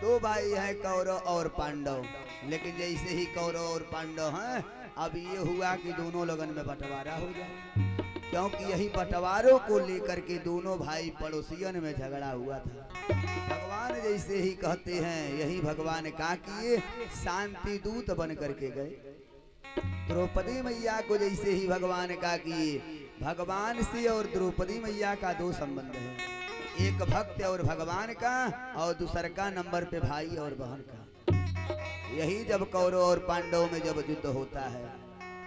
दो भाई हैं कौरव और पांडव, लेकिन जैसे ही कौरव और पांडव हैं अब ये हुआ कि दोनों लगन में बंटवारा हो जाए, क्योंकि यही बंटवारों को लेकर के दोनों भाई पड़ोसियन में झगड़ा हुआ था। भगवान जैसे ही कहते हैं यही भगवान का किए शांति दूत बन करके गए। द्रौपदी मैया को जैसे ही भगवान का किए, भगवान से और द्रौपदी मैया का दो संबंध है, एक भक्त और भगवान का और दूसरा का नंबर पे भाई और बहन का। यही जब कौरव और पांडव में जब युद्ध होता है,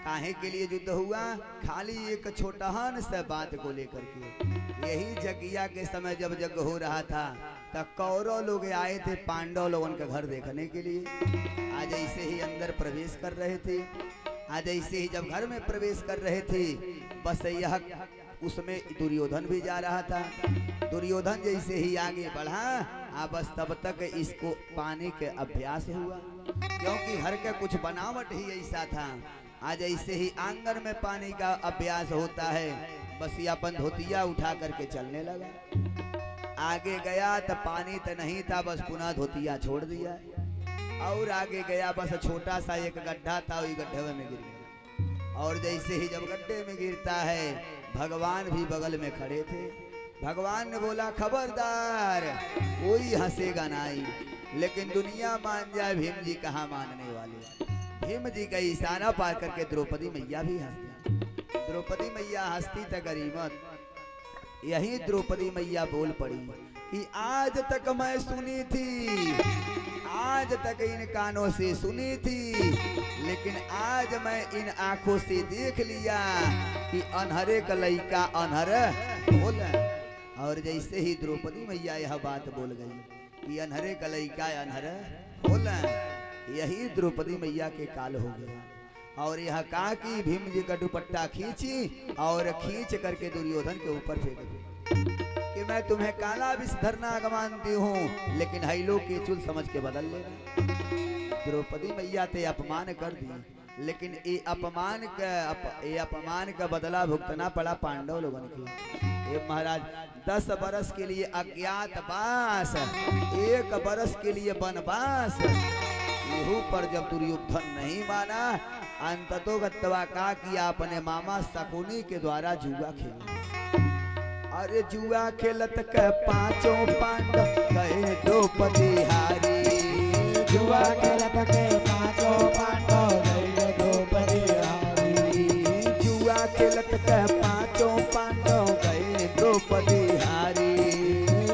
काहे के लिए युद्ध हुआ? खाली एक छोटहन से बात को लेकर के। यही जगिया के समय जब यज्ञ हो रहा था तब कौरव लोग आए थे पांडव लोगों का घर देखने के लिए। आज ऐसे ही अंदर प्रवेश कर रहे थे, आज ऐसे ही जब घर में प्रवेश कर रहे थे, बस यह उसमें दुर्योधन भी जा रहा था। दुर्योधन जैसे ही आगे बढ़ा बस तब तक इसको पानी के अभ्यास हुआ, क्योंकि घर का कुछ बनावट ही ऐसा था। आज ऐसे ही आंगन में पानी का अभ्यास होता है, बस ये अपन धोतिया उठा करके चलने लगा। आगे गया तो पानी तो नहीं था, बस पुनः धोतिया छोड़ दिया और आगे गया, बस छोटा सा एक गड्ढा था, वही गड्ढे में गिर गया। और जैसे ही जब गड्ढे में गिरता है, भगवान भी बगल में खड़े थे। भगवान ने बोला खबरदार, कोई हंसेगा नहीं, लेकिन दुनिया मान जाए भीम जी कहाँ मानने वाले। भीम जी का इशारा पार करके द्रौपदी मैया भी हंसती। द्रौपदी मैया हंसती तो गरीबत। यही द्रौपदी मैया बोल पड़ी कि आज तक मैं सुनी थी, आज तक इन कानों से सुनी थी, लेकिन आज मैं इन आंखों से देख लिया कि अनहरे का लइका अनहर बोल। और जैसे ही द्रौपदी मैया यह बात बोल गई कि अनहरे का लइका अनहर बोल, यही द्रौपदी मैया के काल हो गया। और यह कहा कि भीम जी का दुपट्टा खींची और खींच करके दुर्योधन के ऊपर फेंक दी कि मैं तुम्हें काला विषधर नाग मानती हूँ, लेकिन हैलो के चुल समझ के बदल लेना। द्रौपदी मैया ते अपमान कर दी, लेकिन ये अपमान का बदला भुगतना पड़ा पांडव लोगों को। ये महाराज 10 बरस के लिए अज्ञातवास, 1 बरस के लिए वनवास, यहू पर जब दुर्योधन नहीं माना, अंततोगत्वा का किया अपने मामा शकुनी के द्वारा जुआ खेला। अरे जुआ खेलत के पांचों पांडव गए द्रौपदी हारी, जुआ खेलत के पांचों पांडव गए द्रौपदी हारी, जुआ खेलत के पांचों पांडव गए द्रौपदी हारी,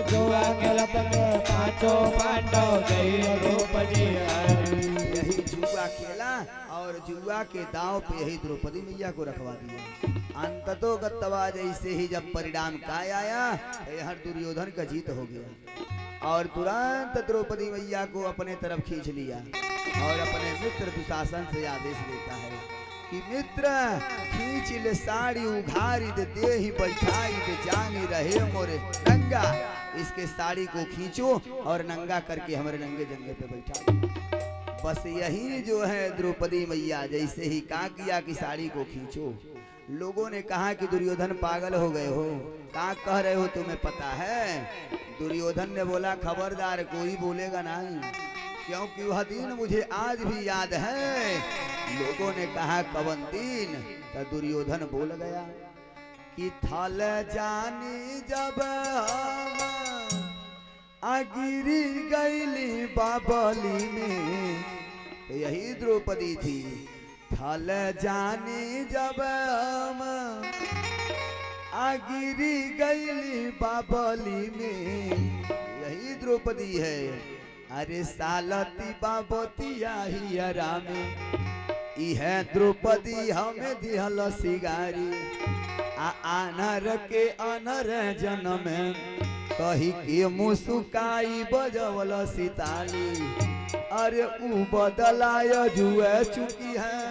जुआ खेलत के पांचों पांडव गए द्रौपदी हारी। यही जुआ खेला और जुआ के दांव पे यही द्रौपदी मैया को रखवा दिया। अंततोगत्वा जैसे ही जब परिणाम का आया, यह दुर्योधन का जीत हो गया और तुरंत द्रौपदी मैया को अपने तरफ खींच लिया और अपने मित्र दुशासन से आदेश देता है कि मित्र खींच ले साड़ी उघारी दे ही बैठाई दे जांगी रहे मोरे नंगा। इसके साड़ी को खींचो और नंगा करके हमारे नंगे जंगे पे बैठा। बस यही जो है द्रौपदी मैया जैसे ही कहा किया कि साड़ी को खींचो, लोगों ने कहा कि दुर्योधन पागल हो गए हो, क्या कह रहे हो, तुम्हें पता है? दुर्योधन ने बोला खबरदार, कोई बोलेगा नहीं, क्योंकि वह दिन मुझे आज भी याद है। लोगों ने कहा कवन दिन? तो दुर्योधन बोल गया कि थल जानी जब आगिरी गईली बाबली में, तो यही द्रौपदी थी। थल जानी जब आगिरी गईली बाबली में, यही द्रौपदी है। अरे सालती बाबती आई रामे, इहे द्रौपदी हमें दिहल सिगारी, आनर के अनर जन्म कही के मुसुकाई बजवल सिताली। अरे ऊ बदलाय जुए चुकी है,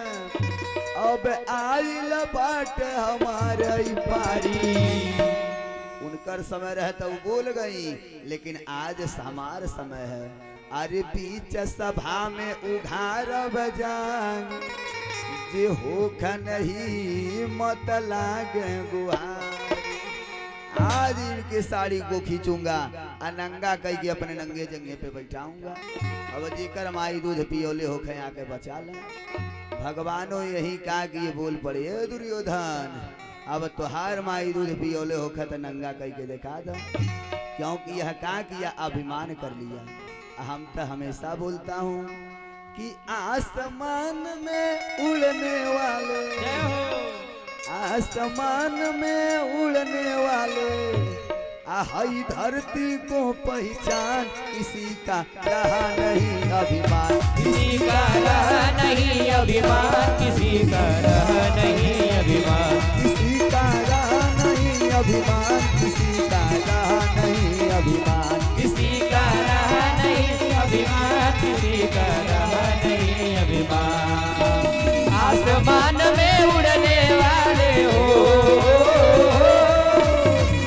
अब आइल बाट हमारे पारी। उनकर समय रहे तो बोल गई, लेकिन आज हमार समय है। अरे बीच सभा में उघार बजान, जे होख नहीं मत लागे गुहार। आज इनके साड़ी को खींचूंगा और नंगा कह के अपने नंगे जंगे पे बैठाऊंगा। अब जेकर माई दूध पियोले होखे आके बचा ले। भगवानो यही कहा कि ये बोल पड़े "ए दुर्योधन, अब तुहार माई दूध पियोले होखे तो नंगा कह के दिखा दो, क्योंकि यह कहा किया अभिमान कर लिया। हम तो हमेशा बोलता हूँ कि आसमान में उड़ने वाले, आसमान में उड़ने वाले, आहई धरती को पहचान, किसी का रहा नहीं अभिमान, किसी का रहा नहीं अभिमान, किसी का रहा नहीं अभिमान, किसी का रहा नहीं अभिमान, किसी का रहा नहीं अभिमान, किसी का रहा नहीं अभिमान, किसी का रहा नहीं अभिमान। आसमान में उड़ने वाले हो,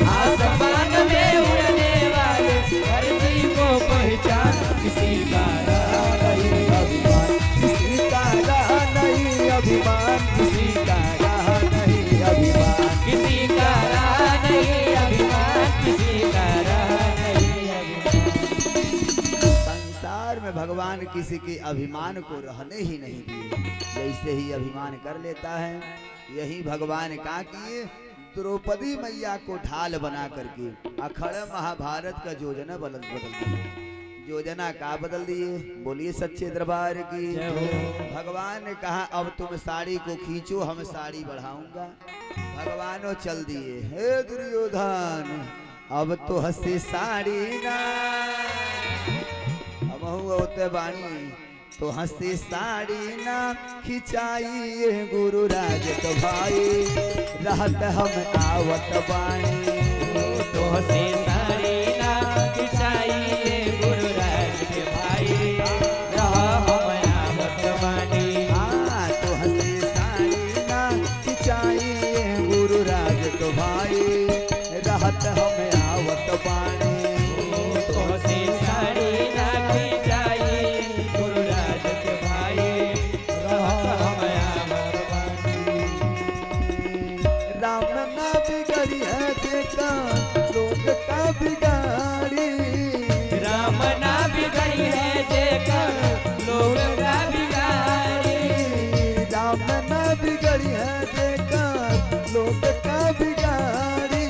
आसमान में उड़ने वाले, धरती को पहचान, किसी का रहा नहीं अभिमान, किसी का रहा नहीं अभिमान, किसी का रहा नहीं अभिमान, किसी का रहा नहीं अभिमान, किसी का रहा नहीं अभिमान। संसार में भगवान किसी के अभिमान को रहने ही नहीं दिए। जैसे ही अभिमान कर लेता है, यही भगवान का किए द्रौपदी मैया को ढाल बना करके अखड़ महाभारत का योजना बदल दिए। योजना का बदल दिए? बोलिए सच्चे दरबार की। भगवान ने कहा अब तुम साड़ी को खींचो, हम साड़ी बढ़ाऊंगा। भगवानो चल दिए। हे दुर्योधन, अब तो हंसी साड़ी ना, अब होते बाणी तो हंसी साड़ी ना खिंचाई गुरुराज तो भाई, रहत हम आवत बाणी, तो हंसी साड़ी ना खिंचाई गुरुराज के भाई, रहा हम आवत बानी। हाँ तो हंसी साड़ी ना खिंचाई गुरुराज तो भाई, रहत हम आवत बाणी, तो हंसी साड़ी ना खिंचाई गुरुराज के भाई, रहा हम आवत बानी। राम ना बिगड़ी है देखा लोग का बिगाड़ी, राम ना बिगड़ी है जेकर लोग का बिगाड़ी, राम ना बिगड़ी है देखा लोग का बिगाड़ी,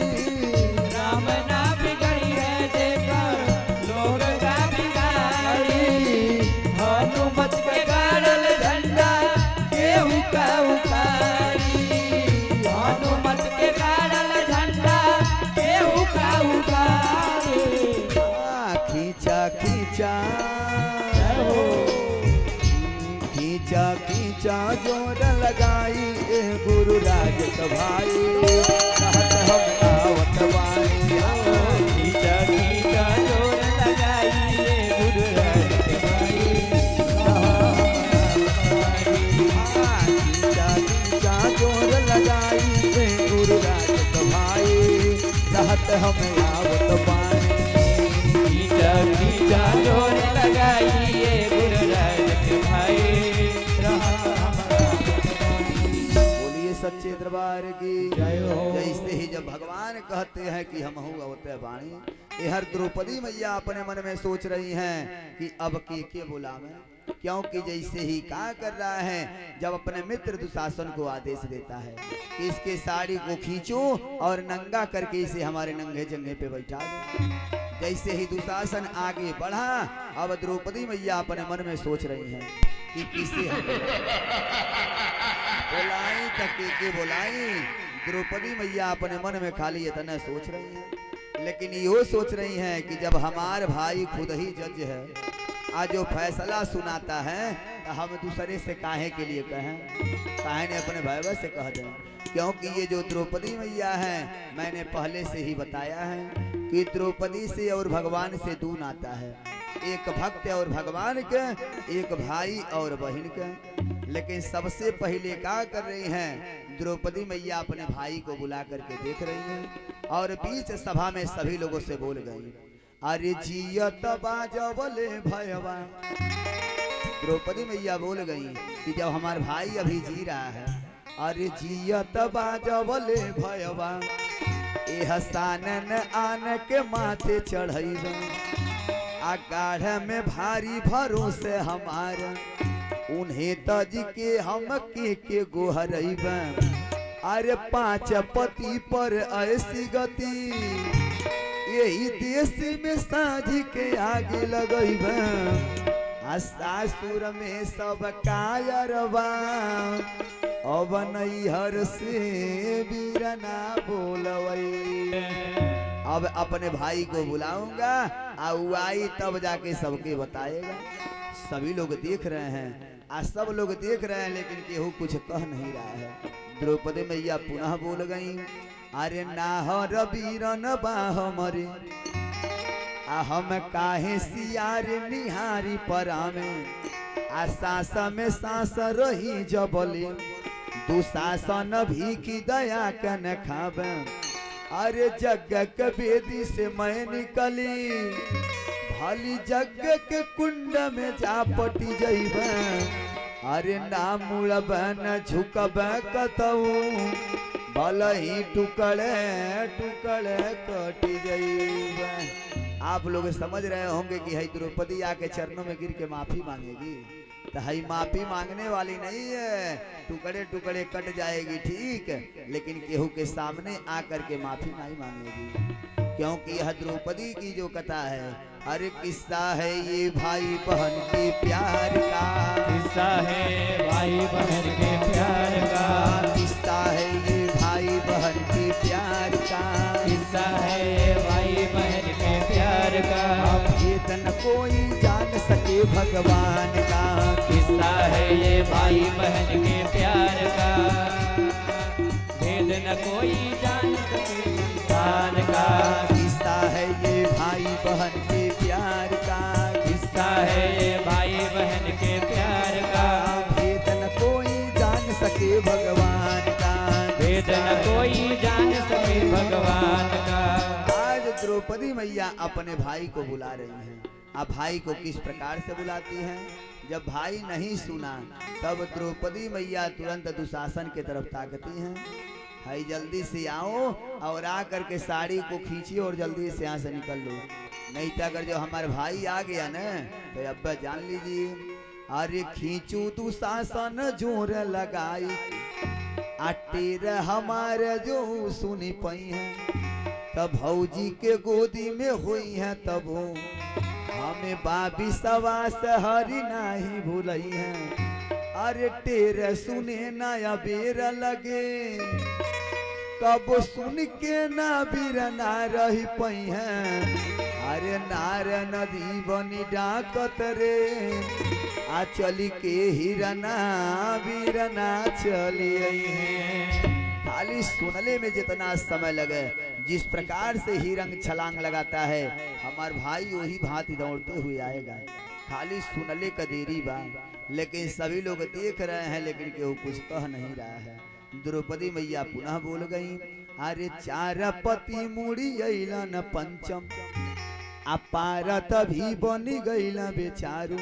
राम ना बिगड़ी है जेकर लोग का बिगाड़ी। हनुमत के गाड़ल झंडा केहू का उखाड़ी, हनुमत के गाड़ल झंडा केहू का उखाड़ी। खींचा खींचा खींचा खींचा जोर लगाई गुरुराज भाई, रहत हम आवत बानी, खींचा खींचा जोर लगाई गुरुराज के भाई, खींचा खींचा जोर लगाई गुरुराज भाई, रहत हम आवत बानी, खींचा खींचा जोर लगाई गुरुराज के भाई, रहा हमारा। बोलिए सच्चे दरबार की जय हो। जैसे ही जब भगवान कहते हैं कि हम हूँ अवते वाणी, ये हर द्रौपदी मैया अपने मन में सोच रही हैं कि अब के बुलावे, क्योंकि जैसे ही क्या कर रहा है, जब अपने मित्र दुशासन को आदेश देता है कि इसके साड़ी को खींचो और नंगा करके इसे हमारे नंगे जंगे पे बैठा दो। जैसे ही दुशासन आगे बढ़ा, अब द्रौपदी मैया अपने मन में सोच रही हैं कि किसे हम बोलाई तक के बोलाई। द्रौपदी मैया अपने मन में खाली इतना सोच रही है, लेकिन यो सोच रही हैं कि जब हमार भाई खुद ही जज है, आज जो फैसला सुनाता है, तो हम दूसरे से काहे के लिए कहें, काहे ने अपने भाई से कह दें, क्योंकि ये जो द्रौपदी मैया है, मैंने पहले से ही बताया है कि द्रौपदी से और भगवान से दो नाता है, एक भक्त और भगवान के, एक भाई और बहन के। लेकिन सबसे पहले क्या कर रही हैं, द्रौपदी मैया अपने भाई को बुला करके देख रही हैं और बीच सभा में सभी लोगों से बोल गई, अरे जियत बाजवले भयवा। द्रौपदी मैया बोल गई कि जब हमारा भाई अभी जी रहा है, अरे जियत बाजवले भयवा, ए हसानन आन के माथे चढ़ैब आ गाढ़ में भारी भरोसे हमार उन्हें तज के हम के गोहरैब अरे पांच पति पर ऐसी गति यही देश में साझी के आगे लगैब आ सासुर में सब कायरबा अब नैहर से बीरना बोलवै। अब अपने भाई को बुलाऊंगा और आई तब जाके सबके बताएगा। सभी लोग देख रहे हैं, आज सब लोग देख रहे हैं, लेकिन केहू कुछ कह नहीं रहा है। द्रौपदी मैया पुनः बोल गई, अरे नाहर बीरन बाह मरे आ हम काहे सियार निहारी परामे आ सास में सास रही जबले दुशासन भी की दया कन खावे। अरे जग के बेदी से मैं निकली भली जग के कुंड में जा पटी जइब अरे ना मुड़ब न झुकब कतऊ भल ही टुकड़े टुकड़े कटी जइब। आप लोग समझ रहे होंगे कि हई द्रौपदी आके चरणों में गिर के माफी मांगेगी, तो हई माफी मांगने वाली नहीं है, टुकड़े टुकड़े कट जाएगी ठीक, लेकिन केहू के सामने आकर के माफी नहीं मांगेगी, क्योंकि यह द्रौपदी की जो कथा है, अरे किस्सा है ये भाई बहन के प्यार का, किस्सा है भाई बहन के प्यार का, किस्सा है ये भाई बहन के प्यार का, किस्सा है भाई बहन के प्यार का। भेद न कोई जान सके भगवान का, किस्सा है ये भाई बहन के प्यार का, भेद न कोई जान सके भगवान का। किस्सा है ये भाई बहन के प्यार का, किस्सा है ये भाई बहन के प्यार का, भेद न कोई जान सके भगवान का, भेद न कोई जान सके भगवान का। आज द्रौपदी मैया अपने भाई को बुला रही हैं। अब भाई को किस प्रकार से बुलाती हैं? जब भाई नहीं सुना तब द्रौपदी मैया तुरंत दुशासन की तरफ ताकती हैं, भाई जल्दी से आओ और आ करके साड़ी को खींचिए और जल्दी से यहाँ से निकल लो, नहीं तो अगर जो हमारे भाई आ गया ना तो अब जान लीजिए। अरे खींचू दुशासन जोर लगाई अटेर हमारे जो सुनी पई है, तब भौजी के गोदी में हुई है, तब हमें बाबी सवास हरी नहीं भूलई है। अरे टेर सुने नया बेर लगे कब सुन के ना बीर ना रही पई है। अरे नार नदी बनी डाकत रे आ चली के हिरना बीरना चली है। खाली सुनले में जितना समय लगे, जिस प्रकार से ही रंग छलांग लगाता है हमार भाई वही भांति दौड़ते हुए आएगा, खाली सुनले का देरी बा। लेकिन सभी लोग देख रहे हैं, लेकिन केहू कुछ कह नहीं रहा है। द्रौपदी मैया पुनः बोल गई, अरे चार पति मुड़ी अइलन पंचम अपारत भी बनी गइल बेचारू।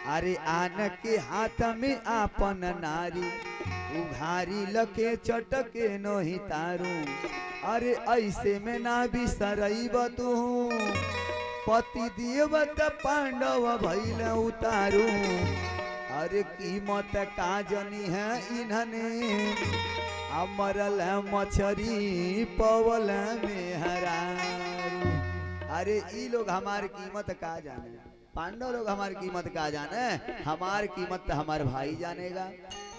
अरे आन के हाथ में आपन नारी उघारी लके चटके नहीं तारू। अरे ऐसे में ना बिसरैब तू पति देवत पांडव भइल उतारू। अरे कीमत का जनी है इन्हने अमरल मछरी पवल में हरारू। अरे ई लोग हमारी कीमत का जाने, पांडव लोग हमारी कीमत का जाने, हमारी कीमत तो हमारे भाई जानेगा।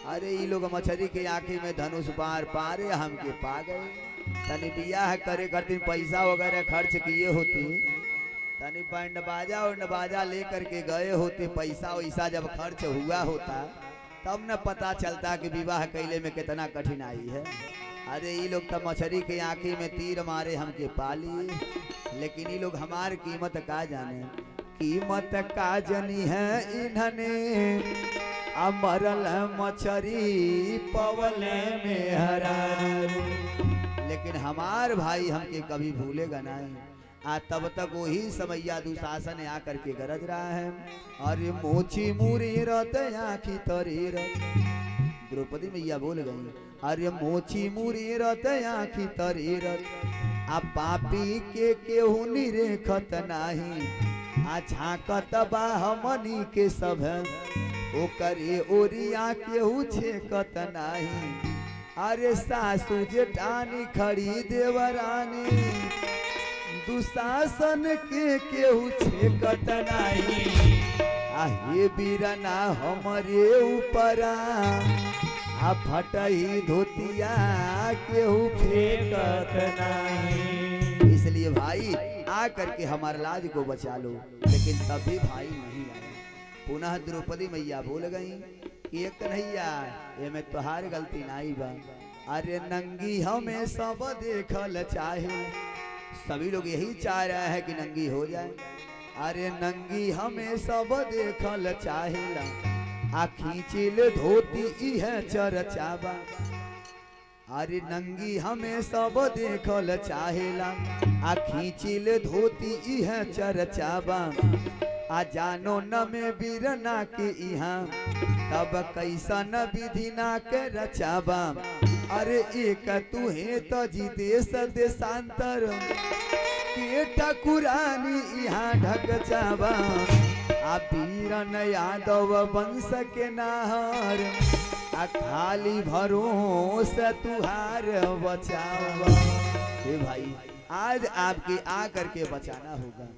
अरे ये लोग मछली के आंखें में धनुष पार पारे हमके पा गए। तनी बियाह करे करती पैसा वगैरह खर्च किए होती, तनी बैंड बाजा और बाजा लेकर के गए होते, पैसा वैसा जब खर्च हुआ होता तब न पता चलता कि विवाह कैले में कितना कठिनाई है। अरे ये लोग तो मछली के आंखें में तीर मारे हमके पाली, लेकिन ये लोग हमारी कीमत का जाने, कीमत का जनी है इन्हने अमरल मछरी पवले में हरारू। लेकिन हमार भाई हमके कभी भूलेगा नहीं। तब तक वही समैया दुशासन आकर के गरज रहा है। अरे मोची मुरी रत आखी तरी रत द्रौपदी मैया बोल गई, अरे मोची मुरी रत आखी तरी रत, आ पापी के केहू निरेखत नाही, आ झांकत बा हमनी के सब, ओकरे ओरिया केहू छेकत नाही। अरे सासू जेठानी खड़ी देवरानी, दुशासन के केहू छेकत नाही। आहे बीरना हमरे ऊपरा, आ फटही धोतिया केहू फेंकत नहीं। इसलिए भाई आ करके हमारे लाज को बचा लो, लेकिन तभी भाई नहीं आए। पुनः द्रौपदी मैया बोल गई कि एक कन्हैया ये में तुहार गलती नहीं बा, अरे नंगी हमें सब देखल चाहे, सभी लोग यही चाह रहे हैं कि नंगी हो जाए। अरे नंगी हमें सब देखल चाहेला, आ खींचिल धोती इह चरचाबा। अरे नंगी हमें सब देखल चाहेला, आ खींचिल धोती इह चरचाबा। आ जानो न में बीरना के इहाँ, तब कैसन विधि ना के रचाबा। अरे एक तुहे तो जिदेश देशांतर, के ठकुरानी यहाँ ढक चाबा। आ बीरन यादव वंश के नाहर, आ खाली भरोस तुहार बचावा। हे भाई आज आपके आ करके बचाना होगा,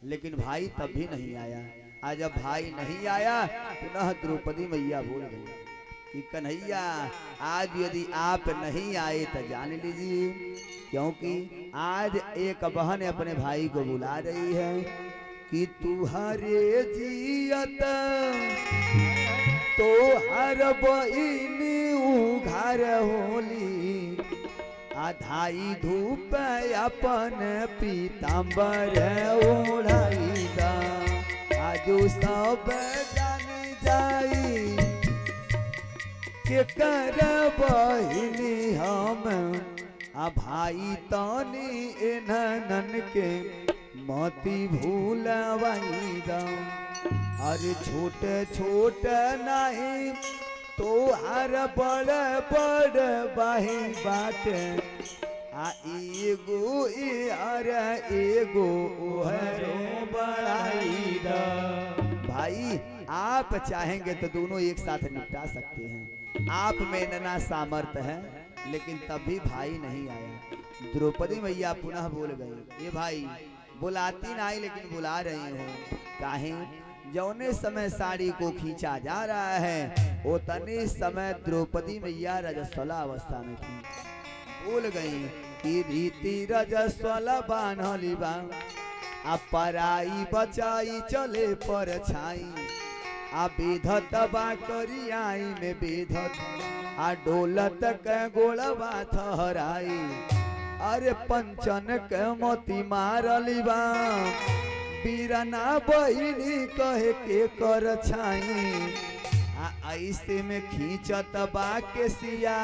लेकिन भाई तब भी नहीं आया। आज जब भाई नहीं आया, पुनः द्रौपदी मैया बोल गई कि कन्हैया आज यदि आप नहीं आए तो जान लीजिए, क्योंकि आज एक बहन अपने भाई को बुला रही है कि तुहरे जियत तो हर बहिन उघार होली, आधाई धूप अपन पीताम्बर ओढ़ाई दा। आजू सब जान जाई के कर बहिनी हम, आ भाई तनी एनन के मती भूलवाई दा। अरे छोटे छोटे नहीं तो हर बड़ बड़ बहिन बाटे, आ एगो अरे एगो ओहरो बढ़ाई दा। भाई आप चाहेंगे तो दोनों एक साथ निपटा सकते हैं, आप में इतना सामर्थ्य है, लेकिन तब भी भाई नहीं आया। द्रौपदी मैया पुनः बोल गई, ये भाई बुलाती नहीं लेकिन बुला रही हो काहे। जौने समय साड़ी को खींचा जा रहा है, उतने समय द्रौपदी मैया रजस्वला अवस्था में थी। बोल गई कि रीति रजस्वला बान्हली बा, आ पराई बचाई चले पर छाई, आ बेधत बा करियाई में बेधत, आ डोलत के गोलबा थहराई। अरे पंचन के मोती मारली बा, बीरना बहिनी कहे के कर छाई। आ ऐसे में खींचत बा के सिया,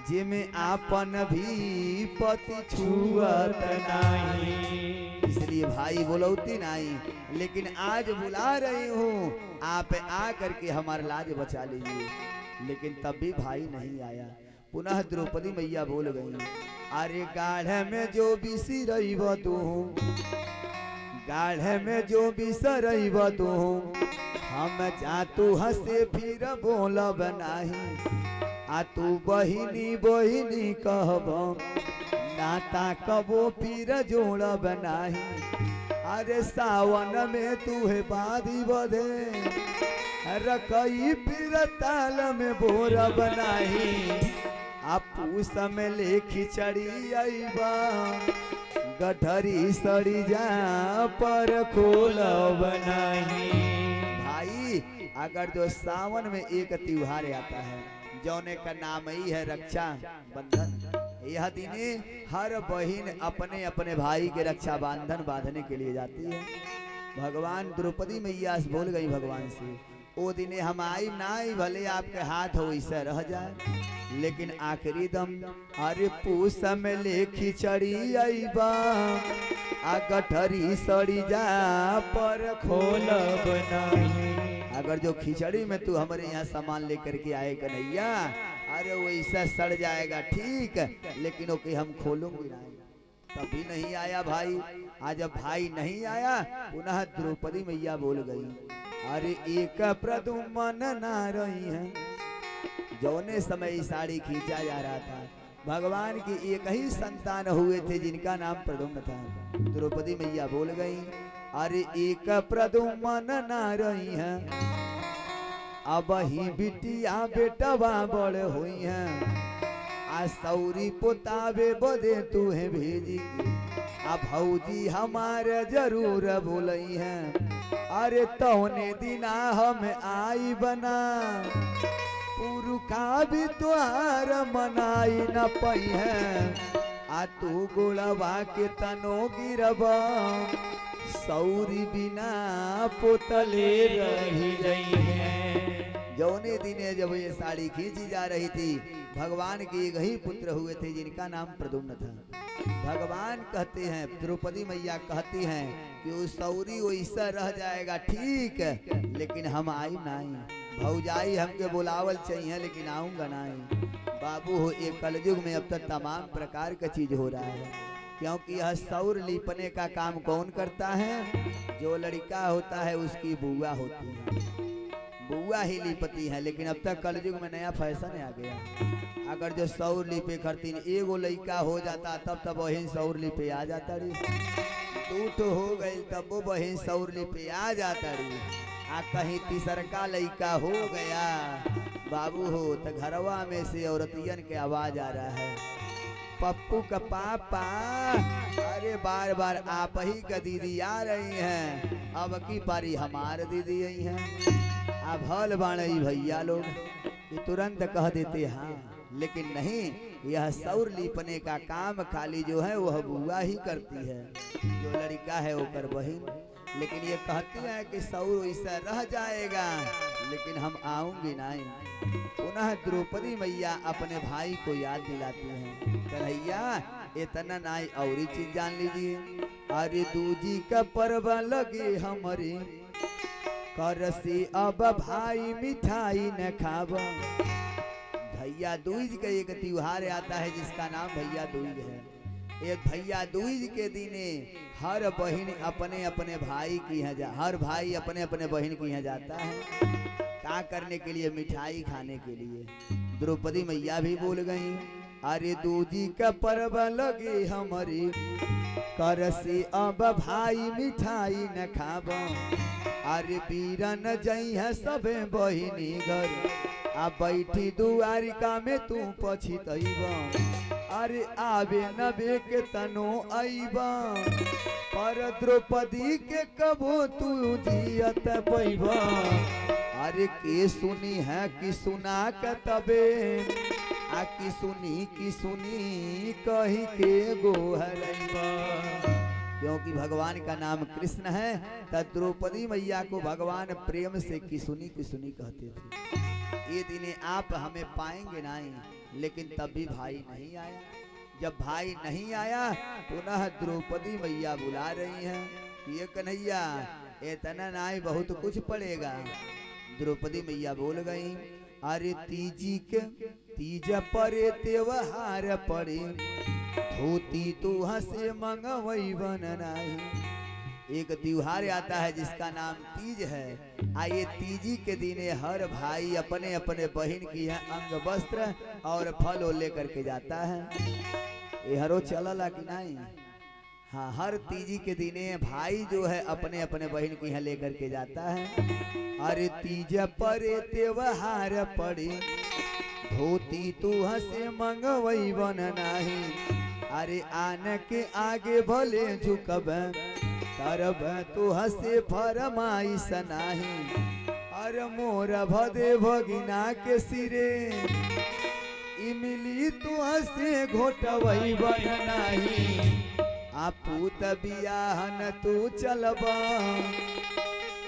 जिमे आपन भी पति छुअत नहीं। इसलिए भाई बुलौती नहीं, लेकिन आज बुला रही हूँ, आप आ करके हमारा लाज बचा लीजिए, लेकिन तब भी भाई नहीं आया। पुनः द्रौपदी मैया बोल गई, अरे गाढ़े में जो बिसरई तू, गाढ़े में जो बिसरई तू, हम जातू हंसे फिर बोलब नहीं। आ तू बहिनी बहिनी कहब, नाता कबो फिर जोड़ब नहीं। अरे सावन में तुहे बाधी बधे, रकई फिर ताल में बोरब नहीं। आ पूस में ले खिचड़ी आईबा, गठरी सड़ी जा पर खोलब नहीं। भाई अगर जो सावन में एक त्योहार आता है, जौने का नाम ही है रक्षा बंधन, यह दिने हर बहन अपने अपने भाई के रक्षा बंधन बांधने के लिए जाती है। भगवान द्रौपदी मैया बोल गई भगवान से, ओ दिने हम आई नाई, भले आपके हाथ हो इसे रह जाए, लेकिन आखिरी दम अरे पूस में ले खिचड़ी आईबा, आ गठरी सड़ी जा पर खोलब नहीं। अगर जो खिचड़ी में तू हमारे यहाँ सामान लेकर के आए कन्हैया, अरे वैसा सड़ जाएगा ठीक, लेकिन ओके हम खोलूंगी नहीं। तभी नहीं आया भाई। आज जब भाई नहीं आया, पुनः द्रौपदी मैया बोल गई, अरे एक प्रदुम्न ना रही है। जौने समय साड़ी खींचा जा रहा था, भगवान की एक ही संतान हुए थे जिनका नाम प्रदुम्न था। द्रौपदी मैया बोल गई, अरे एक प्रदुम्न ना रही है, अब ही बिटिया बेटवा बड़ हुई है। आ सौरी पोतावे बदे तुहे भेजी, आ भौजी हमारे जरूर बोलई है। अरे तौने दिना हम आई बना, पुरुखा भी तुहार मनाई न पई है। आ तू गोड़वा के तनो गिरबा, सौरी बिना पोतले रही गई है। जौने दिने जब ये साड़ी खींची जा रही थी, भगवान के एक ही पुत्र हुए थे जिनका नाम प्रद्युम्न था। भगवान कहते हैं, द्रौपदी मैया कहती हैं कि वो सौरी वैसा रह जाएगा ठीक, लेकिन हम आई नहीं। भौजाई हमके बुलावल चाहिए लेकिन आऊंगा नहीं। बाबू हो, ये कलयुग में अब तक तमाम प्रकार का चीज हो रहा है, क्योंकि यह सौर लिपने का काम कौन करता है? जो लड़का होता है उसकी बुआ होती है, बुआ ही लिपती है। लेकिन अब तक कलयुग में नया फैशन आ गया, अगर जो सौर लिपे करती एगो लड़का हो जाता तब तब वही सौर लिपे आ जाता रही, टूट हो गई तब वो वही सौर लिपे आ जाता रही। आ कहीं तीसरका लड़का हो गया बाबू हो, तो घरवा में से औरतियन के आवाज आ रहा है, पप्पू का पापा, अरे बार बार आप ही का दीदी आ रही हैं, अब की पारी हमारे दीदी आई हैं। अब हल बाणई भैया लोग ये तुरंत कह देते हाँ, लेकिन नहीं, यह सौर लिपने का काम खाली जो है वह बुआ ही करती है, जो लड़का है वो कर बहिन। लेकिन ये कहती है कि सौर ऐसा रह जाएगा, लेकिन हम आऊंगी नहीं। पुनः द्रौपदी मैया अपने भाई को याद दिलाती हैं, कन्हैया इतना नहीं और चीज जान लीजिए। अरे दूजी का पर्व लगे हमारी, करसी अब भाई मिठाई न खाब। भैया दूज का एक त्योहार आता है जिसका नाम भैया दूज है। एक भैया दूज के दिने हर बहन अपने अपने भाई की यहाँ हर भाई अपने अपने बहन की यहाँ जाता है, क्या करने के लिए? मिठाई खाने के लिए। द्रौपदी मैया भी बोल गई, अरे दूजी का पर्व लगे हमारी, करसी अब भाई मिठाई न खाब। अरे बीरन जई है सबे बहिनी घर, आ बैठी दुआरिका में तू पछितैबा। अरे आवे नबे के तनो आईबा, पर द्रौपदी के कबो तू जियत पैबा। अरे के सुनी है कि सुना के तबे, आ की सुनी कही के गोहरैबा। क्योंकि भगवान का नाम कृष्ण है, तब द्रौपदी मैया को भगवान प्रेम से किसुनी किसुनी कहते थे। ये दिने आप हमें पाएंगे नहीं, लेकिन तब भी भाई नहीं आया। जब भाई नहीं आया, पुनः द्रौपदी मैया बुला रही हैं, ये कन्हैया इतना नहीं बहुत कुछ पड़ेगा। द्रौपदी मैया बोल गई, अरे तीज परे त्योहार पड़े, धोती तू हसे मंगवई बन नहीं। एक त्योहार आता है जिसका नाम तीज है। आइए तीजी के दिने हर भाई अपने अपने बहन की है अंग वस्त्र और फल लेकर के जाता है। ये हरो चलला कि नहीं? हाँ, हर तीजी के दिने भाई जो है अपने अपने बहन की यहाँ लेकर के जाता है। अरे तीज परे त्योहार पड़े, धोती तू हसे मंगवई बन नहीं। अरे आन के आगे भले झुकब, करब तू हसे फरमाइश नाही। अरे मोर भदे भगिना के सिरे, इमली तू हसे घोटवई बन नाही। आ पूत बियाहन तू चलबा,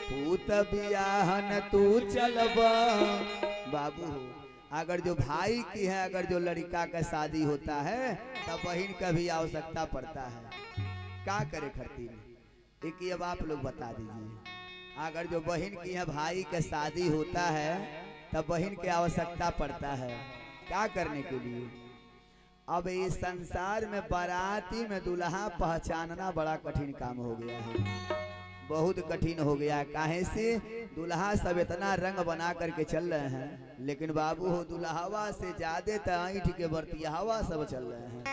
पूत बियाहन तू चलबा। बाबू अगर जो भाई की है, अगर जो लड़का का शादी होता है, तब बहन का भी आवश्यकता पड़ता है। क्या करे खर्ती में? एक अब आप लोग बता दीजिए, अगर जो बहन की है भाई का शादी होता है तब बहन की आवश्यकता पड़ता है क्या करने के लिए। अब इस संसार में बाराती में दूल्हा पहचानना बड़ा कठिन काम हो गया है, बहुत कठिन हो गया। काहे से दूल्हा सब इतना रंग बना करके चल रहे हैं, लेकिन बाबू हो दुल्हावा से ज्यादा ऐठ के बरतियावा सब चल रहे हैं।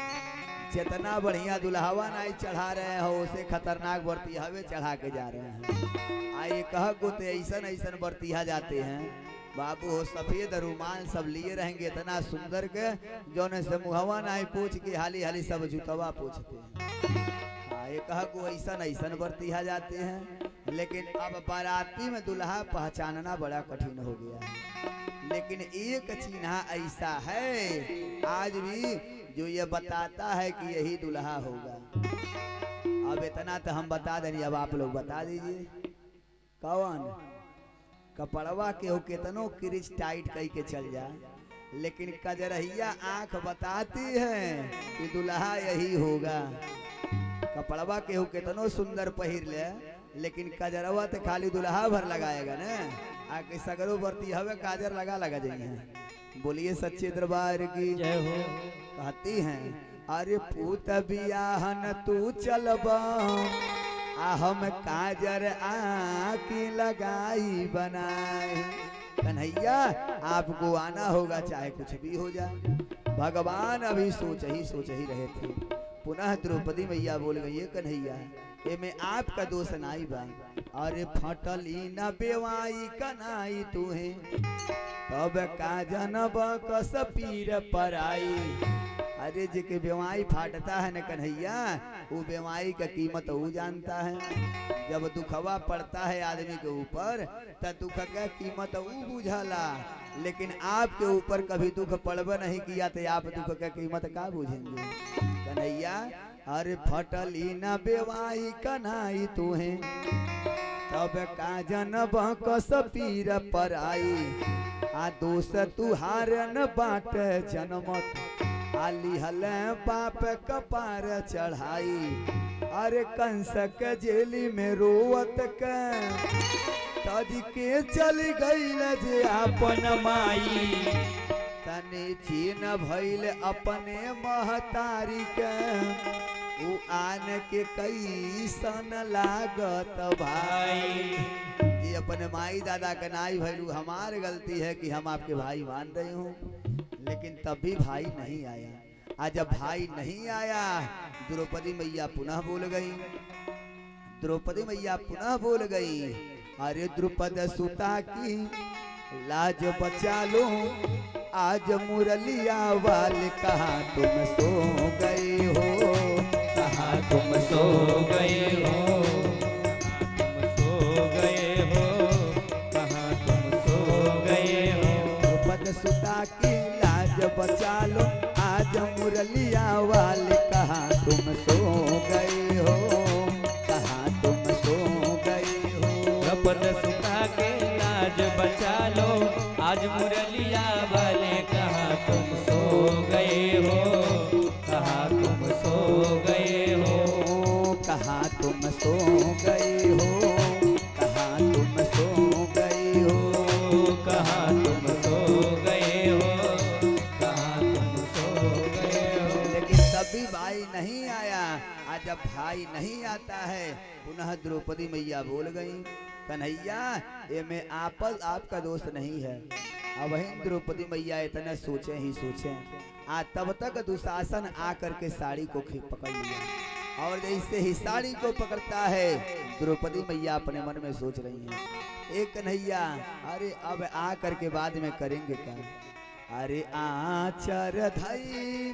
जितना बढ़िया दुल्हावा नहीं चढ़ा रहे हो उसे खतरनाक बरतियावे चढ़ा के जा रहे हैं। आइए कह को तो ऐसन ऐसन बरतिया जाते हैं बाबू हो, सफेद रुमाल सब लिए रहेंगे इतना सुंदर के जौन से मुहवा नहीं पूछ के हाली हाली सब जुतवा पूछते हैं। ये कह को ऐसन ऐसन बरतिया जाते हैं, लेकिन अब बाराती में दूल्हा पहचानना बड़ा कठिन हो गया है। लेकिन एक चिन्ह ऐसा है आज भी जो ये बताता है कि यही दूल्हा होगा। अब इतना तो हम बता देंगे, अब आप लोग बता दीजिए कौन कपड़वा के हो कितनों क्रिच टाइट कई के चल जाए, लेकिन कजरहिया आंख बताती है कि दूल्हा यही होगा। कपड़वा के हो कितनों सुंदर पहिर ले, लेकिन कजरवा तो खाली दूल्हा भर लगाएगा ना, आके सगरो बरती हवे काजर लगा लगा जाइए। बोलिए सच्चे दरबार की जय हो। कहती हैं अरे पूत बियाहन तू चलबा आ हम काजर आकी लगाई बनाए। कन्हैया आपको आना होगा चाहे कुछ भी हो जाए। भगवान अभी सोच ही रहे थे, पुनः द्रौपदी मैया बोल गई है कन्हैया ये में आपका दोष नाई बा। अरे फटली न बेवाई कनाई तुहे तब का जनब कस पीर पर आई। अरे जे के बेवाई फाटता है न कन्हैया, वो बेवाई का कीमत वो जानता है। जब दुखवा पड़ता है आदमी के ऊपर तब दुख का कीमत वो बुझला, लेकिन आपके ऊपर कभी दुख पड़ब नहीं किया तो आप दुख का कीमत का बुझेंगे कन्हैया। अरे फटली न बेवाई कनाई तुहे तब का जनब कस पीर पर आई। आ दोष तुहार न बाट जनमत आली हल पाप कपार चढ़ाई। अरे कंस के जेली में रोवत तज के चल गई जे अपन माई। तने चीन भइल अपने महतारी के उ आन के कैसन लागत भाई। ये अपने माई दादा का नाई भैलू हमार गलती है कि हम आपके भाई मान रहे हूँ, लेकिन तब भी भाई नहीं आया। आज जब भाई नहीं आया द्रौपदी मैया पुनः बोल गई। द्रौपदी मैया पुनः बोल गई अरे द्रुपद सुता की लाज बचा लो आज मुरलिया वाल कहाँ तुम सो गए हो। कहाँ तुम सो गए हो, तुम सो गए हो, कहाँ तुम सो गए हो। द्रुपद सुता की लाज बचा लो आज मुरलिया वाल कहाँ तुम सो गए हो। कहाँ तुम सो गए हो। द्रुपद सुता के लाज बचा लो आज मुरलिया वाले कहाँ तुम सो गए हो। कहाँ तुम सो गए हो। कहाँ तुम सो गए हो। कहाँ तुम सो गए हो। कहाँ तुम सो गए हो। कहाँ तुम सो गए हो। लेकिन तभी भाई नहीं आया। आज जब भाई नहीं आता है पुनः द्रौपदी मैया बोल गई कन्हैया ये में आपका दोस्त नहीं है। अब वही द्रौपदी मैया इतना सोचे ही सोचे तब तक दुशासन आकर के साड़ी को पकड़ लिया, और जैसे ही साड़ी को पकड़ता है द्रौपदी मैया अपने मन में सोच रही है एक कन्हैया अरे अब आ करके बाद में करेंगे क्या। अरे आचर धई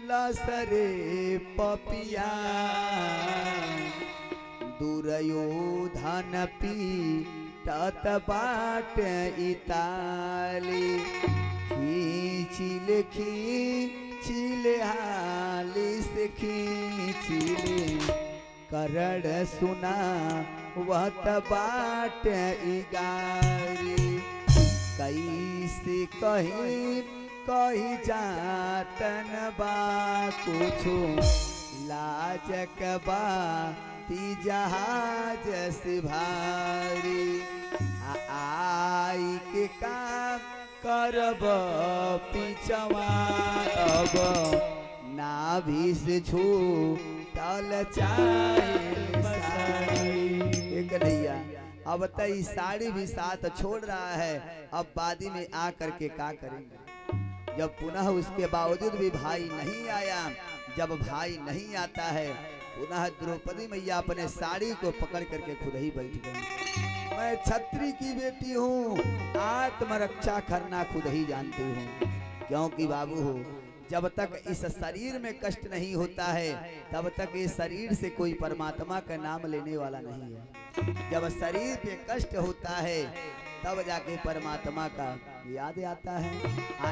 लसरे पपिया दुर्योधन पी तत बाट इताली। खींचिले हाली से खींचिले करड़ सुना वत बाट इगारी। कैसे कही जातन बा कुछ लाजक बा ती जहाज से भारी आई के काम करब पिछवा अब नाभि से छू तल चाहे साड़ी। एक नैया अब तई साड़ी भी साथ छोड़ रहा है, अब वादी में आ करके क्या करेंगे। जब पुनः उसके बावजूद भी भाई नहीं आया, जब भाई नहीं आता है पुनः द्रौपदी मैया अपने साड़ी को पकड़ करके खुद ही बैठ गई। मैं छत्री की बेटी हूँ, आत्मरक्षा करना खुद ही जानती हूँ, क्योंकि बाबू हो जब तक इस शरीर में कष्ट नहीं होता है तब तक इस शरीर से कोई परमात्मा का नाम लेने वाला नहीं है। जब शरीर पे कष्ट होता है तब जाके परमात्मा का याद आता है।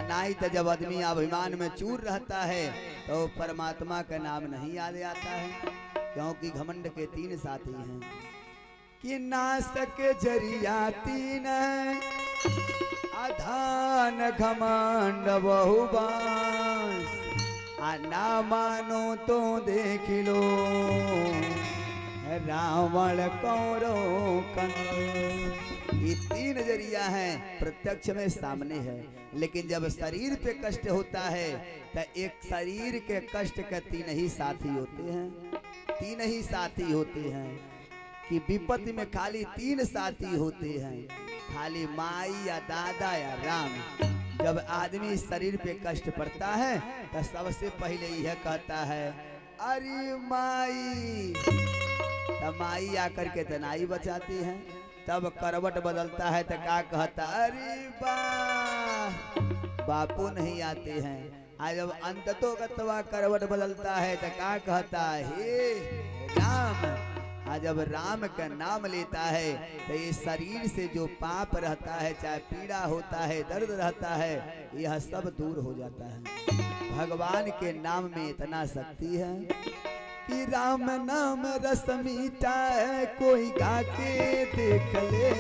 नहीं तो जब आदमी अभिमान में चूर रहता है तो परमात्मा का नाम नहीं याद आता है, क्योंकि घमंड के तीन साथी हैं कि नासक जरिया तीन अधान घमंड बहुबास ना मानो तो देख लो रावण कौरो कंस। ये तीन जरिया हैं, प्रत्यक्ष में सामने है, लेकिन जब शरीर पे कष्ट होता है तो एक शरीर के कष्ट के तीन ही साथी होते हैं। तीन ही साथी होते हैं कि विपत्ति में खाली तीन साथी होते हैं, खाली माई या दादा या राम। जब आदमी शरीर पे कष्ट पड़ता है तो सबसे पहले यह कहता है अरे माई, तब माई आकर के तनाई बचाती है। तब करवट बदलता है तो क्या कहता अरे बापू नहीं आते हैं। आज जब अंततो गतवा करवट बदलता है तो क्या कहता है हे राम। आज जब राम का नाम लेता है तो ये शरीर से जो पाप रहता है, चाहे पीड़ा होता है, दर्द रहता है, यह सब दूर हो जाता है। भगवान के नाम में इतना शक्ति है कि राम नाम रस मीठा है, कोई गा के देख ले।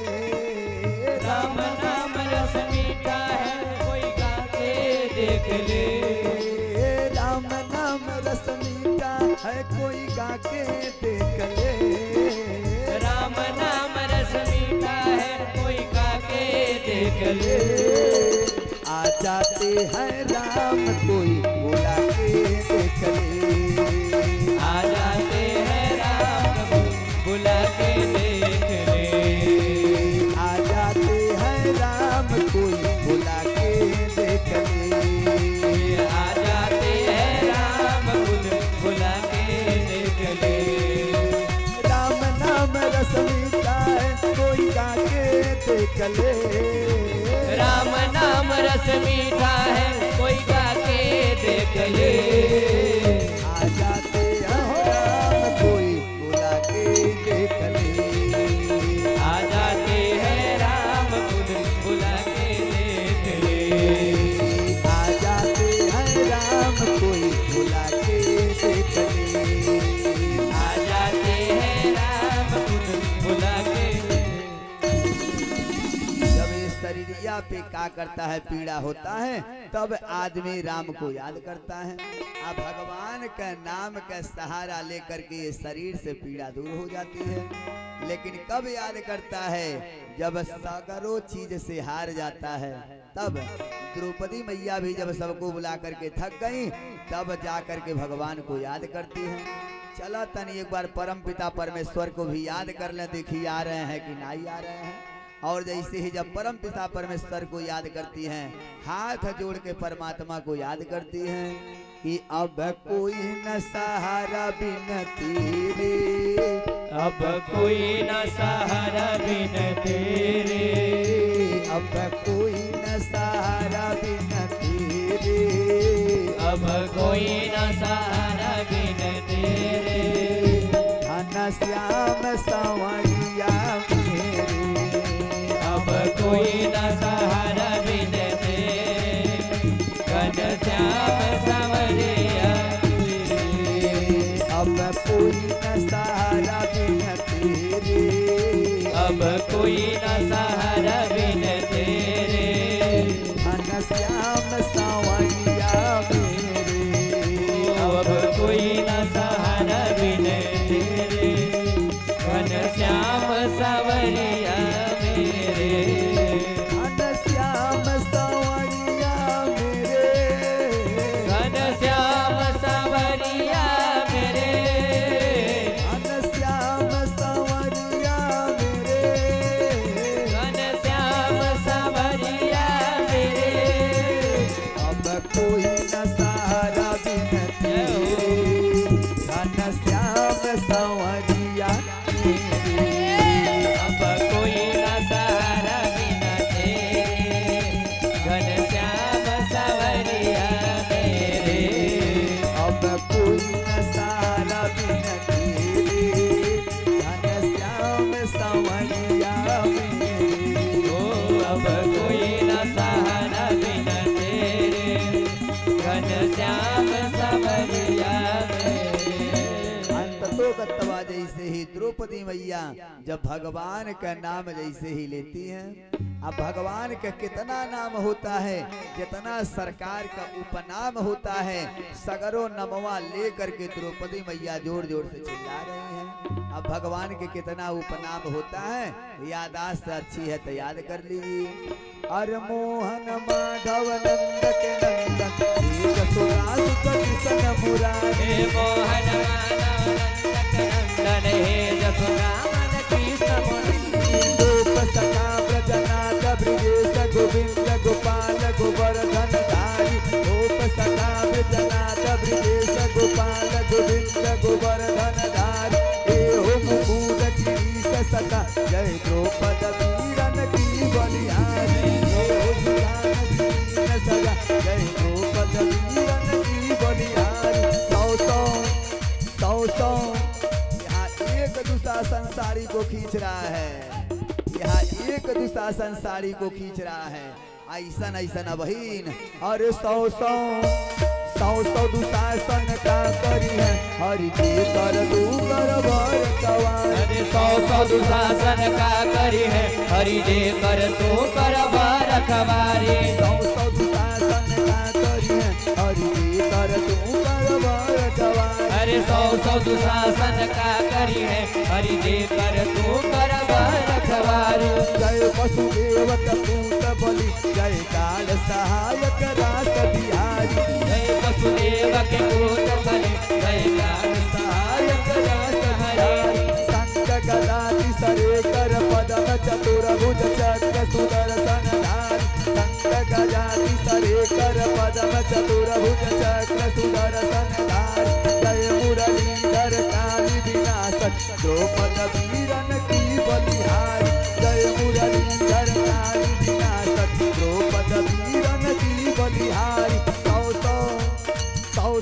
राम नाम रस मीठा है, कोई गा के देख ले। राम नाम रस मीठा है, कोई गा के देख ले। राम नाम रस मीठा है, कोई गा के देख ले। आ जाते हैं राम, कोई बुला के देख ले। आ जाते हैं राम, बुला के देख ले। आ जाते हैं राम, कोई बुला के देख ले। आ जाते हैं राम, बुला के देख ले। राम नाम रस मीठा है, कोई गा के देख ले। राम नाम रस मीठा है, कोई गा के देख ले। आ जाते हैं राम, कोई बुला के देख ले। आ जाते हैं राम, बुला के देख ले। आ जाते हैं राम, कोई बुला के देख ले। आ जाते हैं राम, बुला के। जब इस शरीरिया पे क्या करता है, पीड़ा होता है, तब आदमी राम को याद करता है। अब भगवान का नाम का सहारा लेकर के ये शरीर से पीड़ा दूर हो जाती है। लेकिन कब याद करता है, जब सगरो चीज से हार जाता है। तब द्रौपदी मैया भी जब सबको बुला करके थक गई, तब जा करके भगवान को याद करती है। चला तनी एक बार परम पिता परमेश्वर को भी याद कर ले, देखिए आ रहे हैं कि नहीं आ रहे हैं। और जैसे ही जब परम पिता परमेश्वर को याद करती हैं, हाथ जोड़ के परमात्मा को याद करती हैं कि अब कोई न सहारा बिन तेरे। अब कोई न सहारा बिन तेरे। अब कोई न सहारा बिन तेरे। अब कोई न सहारा बिन तेरे। घन श्याम संवरिया मेरे। अब कोई न सहारा बिन तेरे। घन श्याम संवरिया मेरे। अब कोई न सहारा बिन तेरे। अब कोई न सहारा बिन तेरे। घन श्याम संवरिया मेरे। अब कोई न सहारा बिन तेरे। मेरे, घनश्याम सांवरिया मेरे, घनश्याम सांवरिया मेरे, घनश्याम सांवरिया मेरे, घनश्याम सांवरिया मेरे। अब कोई न सहारा बिन तेरे, घनश्याम सांवरिया मेरे। अब कोई न सहारा बिना तेरे, घनश्याम सांवरिया मेरे। अब कोई न सहारा बिन तेरे, घनश्याम सांवरिया मेरे। ओ अब कोई न सहारा बिना तेरे, घनश्याम सांवरिया मेरे। अंततो गत्वा जैसे ही द्रौपदी मैया जब भगवान का नाम जैसे ही लेती हैं, अब भगवान का कितना नाम होता है, जितना सरकार का उपनाम होता है, सगरो नमवा ले करके द्रौपदी मैया जोर जोर से चिल्ला रही हैं। अब भगवान के कितना उपनाम होता है, यादाश्त अच्छी है तो याद कर लीजिए। अरे मोहन माधव नंद के नंदन, हे जसोदास कृष्ण मुरारी, हे मोहन माधव नंदन हे जसोदामन कृष्ण मुरारी। गोप सखा ब्रजनाथ ब्रजेश गोविंद गोपाल गोवर्धन धारी, गोप सखा ब्रजनाथ ब्रजेश गोपाल गोविंद गोवर्धन धारी। एहो मुकुंद गिरीश सखा जय द्रौपद वीरन की बलिहारी, एहो सुजान दीन सखा जय द्रौपद वीरन की बलिहारी। सौ यहाँ एक दुशासन साड़ी को खींच रहा है, यहाँ एक दुशासन साड़ी को खींच रहा है। ऐसन ऐसन बहिन और सौ दुशासन का करी है, हरि के कर दू कर बर कवार। अरे सौ दुशासन का करी है, हरि दे कर तू कर बार खबारी। सौ दुशासन का करी है, हरि के कर तू कर बर कवार। अरे सौ दुशासन का करी है, हरि दे कर तू कर बार खबारी। जय वसुदेव कपूत बलि, जय काल सहायक रास बिहारी, जय वसुदेव के पूत बलि, जय काल सहायक रास बिहारी। शंख गदाति सरे कर पदम चतुर्भुज चक्र सुदर्शन धारी, शंख गदाति सरे कर पदम चतुर्भुज चक्र सुदर्शन धारी। जय मुरलीधर काली विनाशक, द्रौपद वीरन की बलिहारी, जय मुरलीधर काली विनाशक, द्रौपद वीरन की बलिहारी।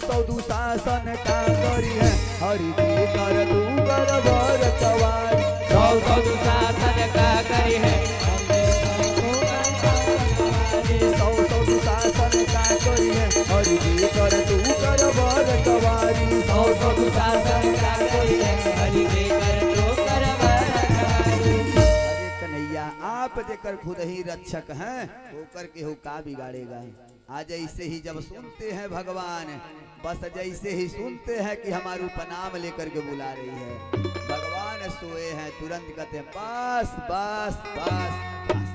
सौ दुशासन का करी है, हरि के कर तू कर बर कवारी। सौ दुशासन का करी है, सौ दुशासन का करी है, हरि के कर तू कर बर कवारी। सौ दुशासन का करी है, हरि दे कर तू कर बार खबारी। अरे कन्हैया आप जेकर खुद ही रक्षक हैं, होकर के हो का बिगाड़ेगा। आज ऐसे ही जब सुनते हैं भगवान, बस जैसे ही सुनते हैं कि हमारे उपनाम लेकर के बुला रही है, भगवान सोए हैं, तुरंत कहते हैं बस बस बस बस।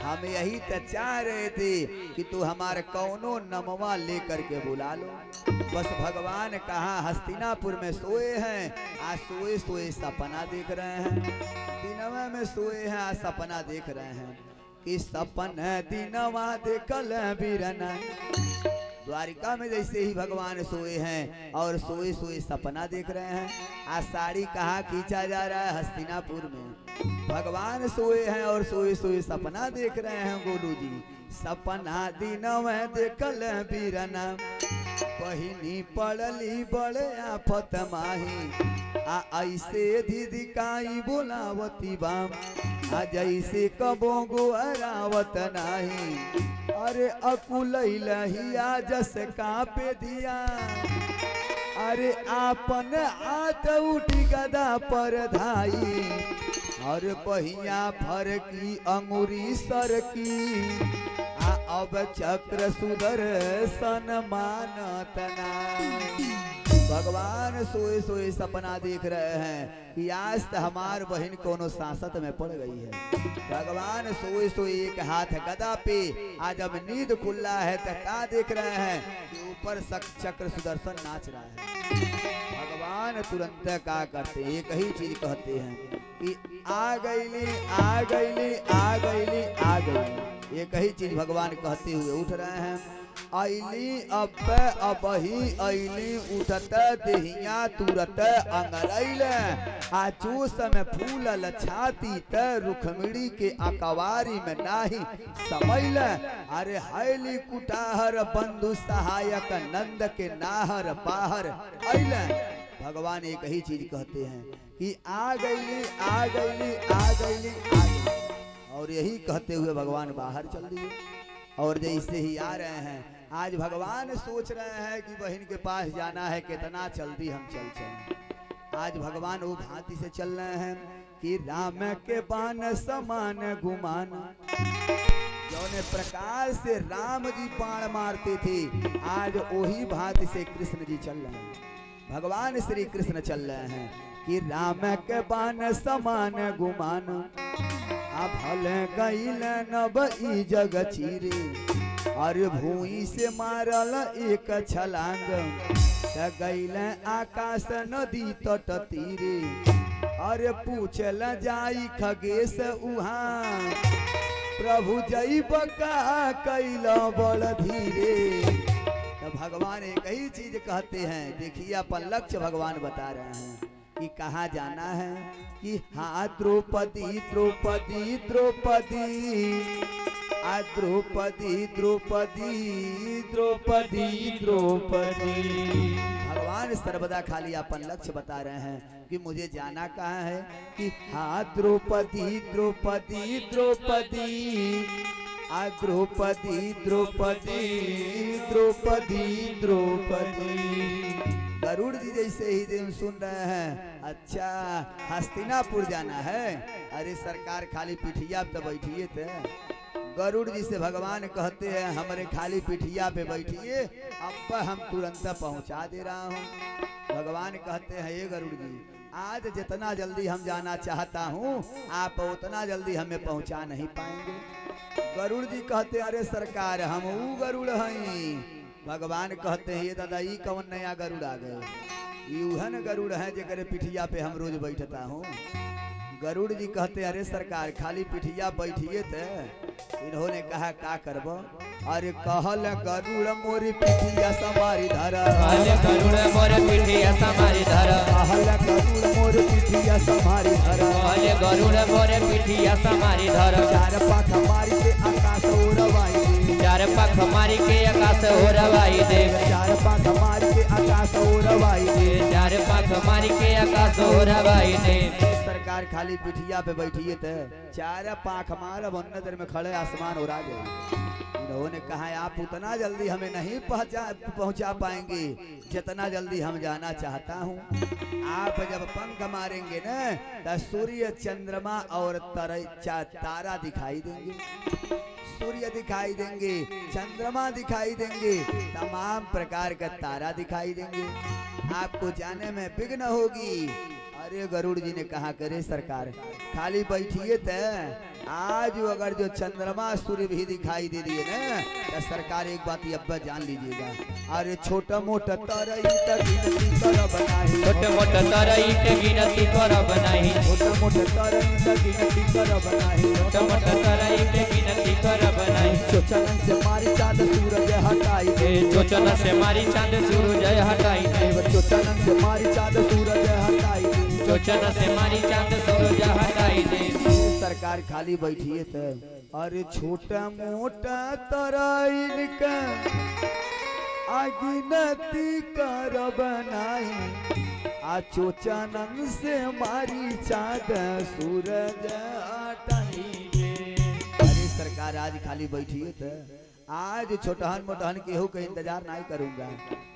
हम यही तो चाह रहे थे कि तू हमारे कौनो नमवा लेकर के बुला लो। बस भगवान कहाँ हस्तिनापुर में सोए हैं, आज सोए सोए सपना देख रहे हैं, दिनवा में सोए हैं, आज सपना देख रहे हैं कि सपन दिनवा देखल बीरना। द्वारिका में जैसे ही भगवान सोए हैं और सोए सोए सपना देख रहे हैं, आज साड़ी कहाँ खींचा जा रहा है, हस्तिनापुर में। भगवान सोए हैं और सोए सोए सपना देख रहे हैं गोलू जी। सपना दिनवा देखल बीरना, बहिनी पड़ली बड़े आफत माही, आ ऐसे दीदिकाई बोलावती बाम, आ जैसे कबो गोहरावत नाही। अरे अकुलैलहिया जस कापे दिया, अरे आपन आत उठी गदा पर धाई, और बहिया भर की अंगुरी सर की, अब चक्र सुदर्शन मानत नाही। भगवान सोए सोए सपना देख रहे हैं कि आज तो हमार बहन कोनो सांसत में पड़ गई है। भगवान सोए सोए एक हाथ गदा पे, आज अब नींद खुल्ला है तो क्या देख रहे हैं कि ऊपर चक्र सुदर्शन नाच रहा है। भगवान तुरंत क्या करते हैं, एक ही चीज कहते हैं कि आ गईली आ गईली आ गईली आ गईली। एक ही चीज भगवान कहते हुए उठ रहे हैं, अली अब ही अली उठत देहिया तुरत अंगरैल, आचूस में फूलल छाती त रुखमिड़ी के अकवारी में नाही समैल। अरे हैली कुटाहर बंधु सहायक नंद के नाहर बाहर अइल। भगवान एक ही चीज कहते हैं कि आ गईली आ गईली आ गईली आ गईली। और यही कहते हुए भगवान बाहर चल दिए। और जैसे ही आ रहे हैं, आज भगवान सोच रहे हैं कि बहन के पास जाना है, कितना जल्दी हम चल। आज भगवान वो भांति से चल रहे हैं कि राम के बाण समान गुमान, जौने प्रकार से राम जी बाण मारते थे, आज वही भांति से कृष्ण जी चल रहे हैं। भगवान श्री कृष्ण चल रहे हैं कि राम के बाण समान गुमान, भल गईल नब ई जग चीरे, और भूई से मारल एक छलांग, गईल आकाश नदी तट तीरे, अरे पूछल जाई खगेश उहाँ, प्रभु जई बका कैल बड़ धीरे। तो भगवान एक ही चीज कहते हैं, देखिए अपन लक्ष्य भगवान बता रहे हैं कि कहाँ जाना है कि हाँ द्रौपदी द्रौपदी द्रौपदी आ द्रौपदी द्रौपदी द्रौपदी द्रौपदी। भगवान सर्वदा खाली अपन लक्ष्य बता रहे हैं कि मुझे जाना कहाँ है कि हाँ द्रौपदी द्रौपदी द्रौपदी आ द्रौपदी द्रौपदी द्रौपदी द्रौपदी। गरुड़ जी जैसे ही दिन सुन रहे हैं, अच्छा हस्तिनापुर जाना है। अरे सरकार खाली पिठिया पे बैठिए थे। गरुड़ जी से भगवान कहते हैं हमारे खाली पिठिया पे बैठिए, अब हम तुरंत पहुंचा दे रहा हूं। भगवान कहते हैं ये गरुड़ जी, आज जितना जल्दी हम जाना चाहता हूं, आप उतना जल्दी हमें पहुंचा नहीं पाएंगे। गरुड़ जी कहते अरे सरकार हम वो गरुड़ हैं। भगवान कहते हैं ये दादा ई कौन नया गरुड़ आ गए, यूहन गरुड़ है जेकरे पिठिया पे हम रोज बैठता हूँ। गरुड़ जी कहते अरे सरकार खाली पिठिया बैठिए थे। इन्होंने कहा का करबो, अरे कहल गरुड़ मोरी पिठिया समारी धरा, गरुड़ मोर पिठिया समारी धरा, कहल गरुड़ मोर पिठिया समारी धरा, गरुड़ मोर पिठिया समारी धरा। चार पाख मारी के आकाश उड़वाई दे, चार पाख मारी के आकाश उड़वाई दे, चार पाख मारी के आकाश उड़वाई दे, चार पाख मारी के आकाश उड़वाई दे। सरकार खाली पिठिया पे बैठिए थे, चार पाख मार नजर में खड़े आसमान उड़ा गए। इन्होंने कहा आप उतना जल्दी हमें नहीं पहुंचा पाएंगे जितना जल्दी हम जाना चाहता हूं। आप जब पंख मारेंगे ना तो सूर्य चंद्रमा और तारा दिखाई देंगे, सूर्य दिखाई देंगे, चंद्रमा दिखाई देंगे, तमाम प्रकार का तारा दिखाई देंगे, आपको जाने में विघ्न होगी। अरे गरुड़ जी ने कहा करे सरकार खाली बैठिए थे, आज अगर जो चंद्रमा सूर्य भी दिखाई दे दिए ना तो सरकार एक बात अब जान लीजिएगा, अरे छोटा मोटा तरई गिनती कर बनाही, छोटा मोटा तरई गिनती कर बनाही, छोटा मोटा तरई गिनती कर बनाही, छोटा मोटा तरई गिनती कर बनाही। चोचन से मारी चांद सूरज हटाई दे, चोचन से मारी चांद सूरज हटाई दे, चोचन से मारी चांद सूरज हटाई दे, चोचन से मारी चांद सूरज हटाई दे। सरकार खाली बैठिए थे, अरे छोटा मोटा तराइन का गिनती कर बनाई, आ चोचनन से मारी चांद सूरज हटाई दे। अरे सरकार आज खाली बैठिए थे, आज छोटहन मोटहन केहू का इंतजार नहीं करूंगा।